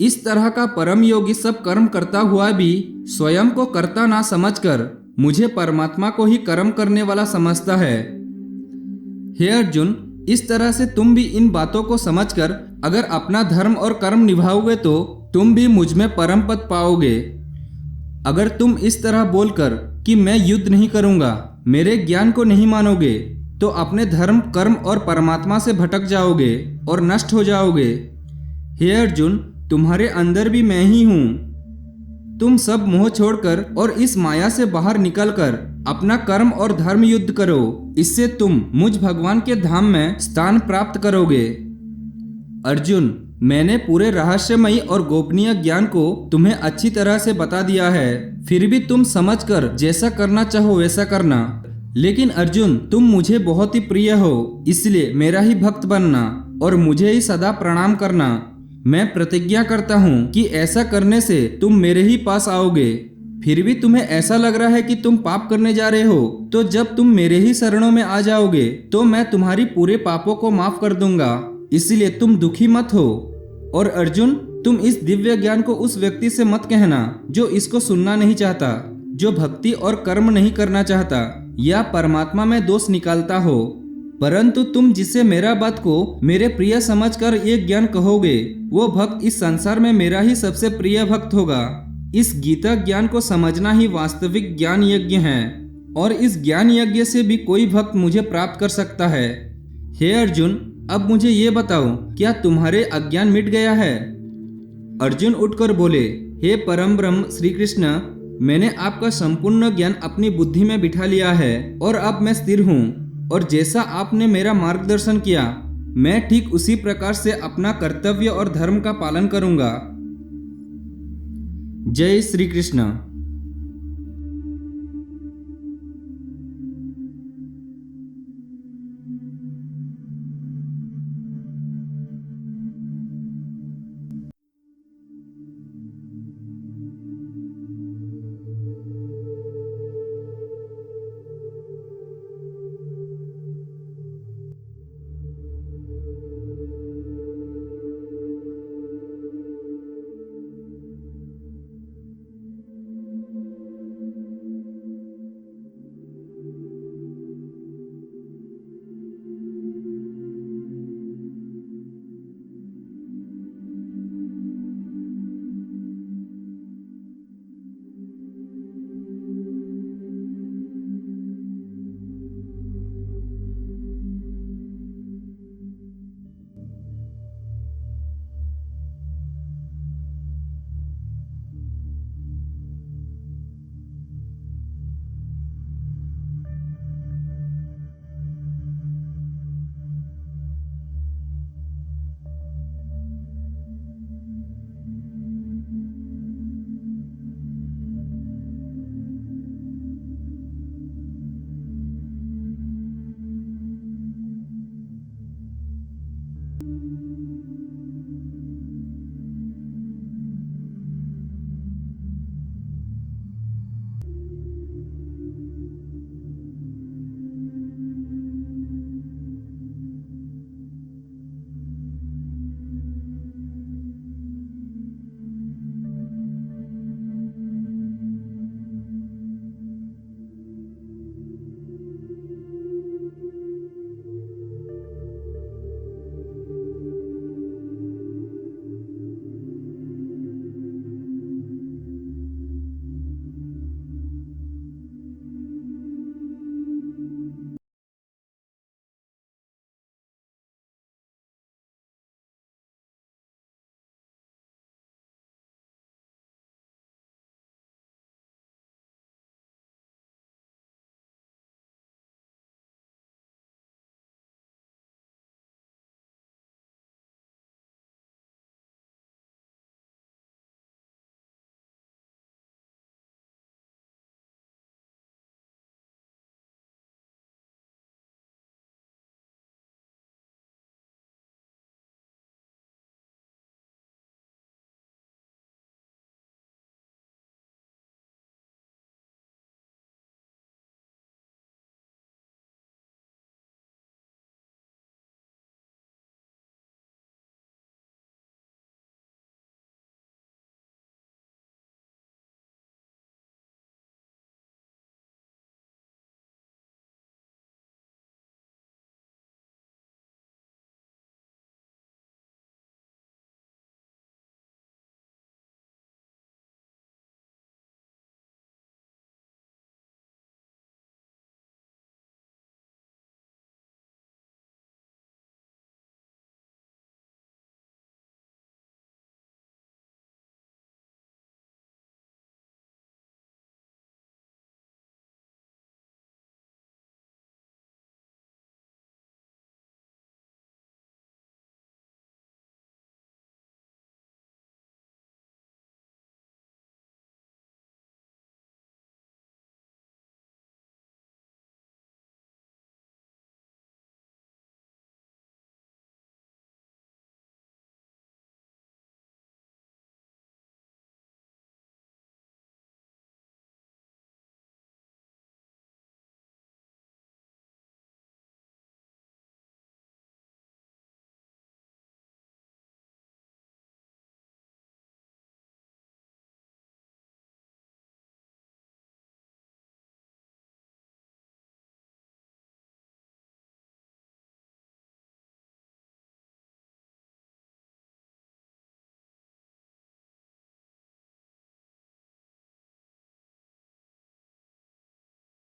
इस तरह का परम योगी सब कर्म करता हुआ भी स्वयं को कर्ता ना समझकर मुझे परमात्मा को ही कर्म करने वाला समझता है। हे अर्जुन, इस तरह से तुम भी इन बातों को समझकर अगर अपना धर्म और कर्म निभाओगे तो तुम भी मुझ में परम पद पाओगे। अगर तुम इस तरह बोलकर कि मैं युद्ध नहीं करूंगा, मेरे ज्ञान को नहीं मानोगे, तो अपने धर्म, कर्म और परमात्मा से भटक जाओगे और नष्ट हो जाओगे। हे अर्जुन, तुम्हारे अंदर भी मैं ही हूँ। तुम सब मोह छोड़कर और इस माया से बाहर निकलकर अपना कर्म और धर्म युद्ध करो, इससे तुम मुझ भगवान के धाम में स्थान प्राप्त करोगे। अर्जुन, मैंने पूरे रहस्यमयी और गोपनीय ज्ञान को तुम्हें अच्छी तरह से बता दिया है, फिर भी तुम समझकर जैसा करना चाहो वैसा करना। लेकिन अर्जुन, तुम मुझे बहुत ही प्रिय हो, इसलिए मेरा ही भक्त बनना और मुझे ही सदा प्रणाम करना। मैं प्रतिज्ञा करता हूँ कि ऐसा करने से तुम मेरे ही पास आओगे। फिर भी तुम्हें ऐसा लग रहा है कि तुम पाप करने जा रहे हो, तो जब तुम मेरे ही शरणों में आ जाओगे तो मैं तुम्हारी पूरे पापों को माफ कर दूंगा, इसलिए तुम दुखी मत हो। और अर्जुन, तुम इस दिव्य ज्ञान को उस व्यक्ति से मत कहना जो इसको सुनना नहीं चाहता, जो भक्ति और कर्म नहीं करना चाहता या परमात्मा में दोष निकालता हो, परंतु तुम जिसे मेरा बात को मेरे प्रिय समझकर ये ज्ञान कहोगे, वो भक्त इस संसार में मेरा ही सबसे प्रिय भक्त होगा। इस गीता ज्ञान को समझना ही वास्तविक ज्ञान यज्ञ है, और इस ज्ञान यज्ञ से भी कोई भक्त मुझे प्राप्त कर सकता है। हे अर्जुन, अब मुझे ये बताओ, क्या तुम्हारे अज्ञान मिट गया है? अर्जुन उठकर बोले, हे परम ब्रह्म श्री कृष्ण, मैंने आपका संपूर्ण ज्ञान अपनी बुद्धि में बिठा लिया है और अब मैं स्थिर हूँ, और जैसा आपने मेरा मार्गदर्शन किया मैं ठीक उसी प्रकार से अपना कर्तव्य और धर्म का पालन करूंगा। जय श्री कृष्ण।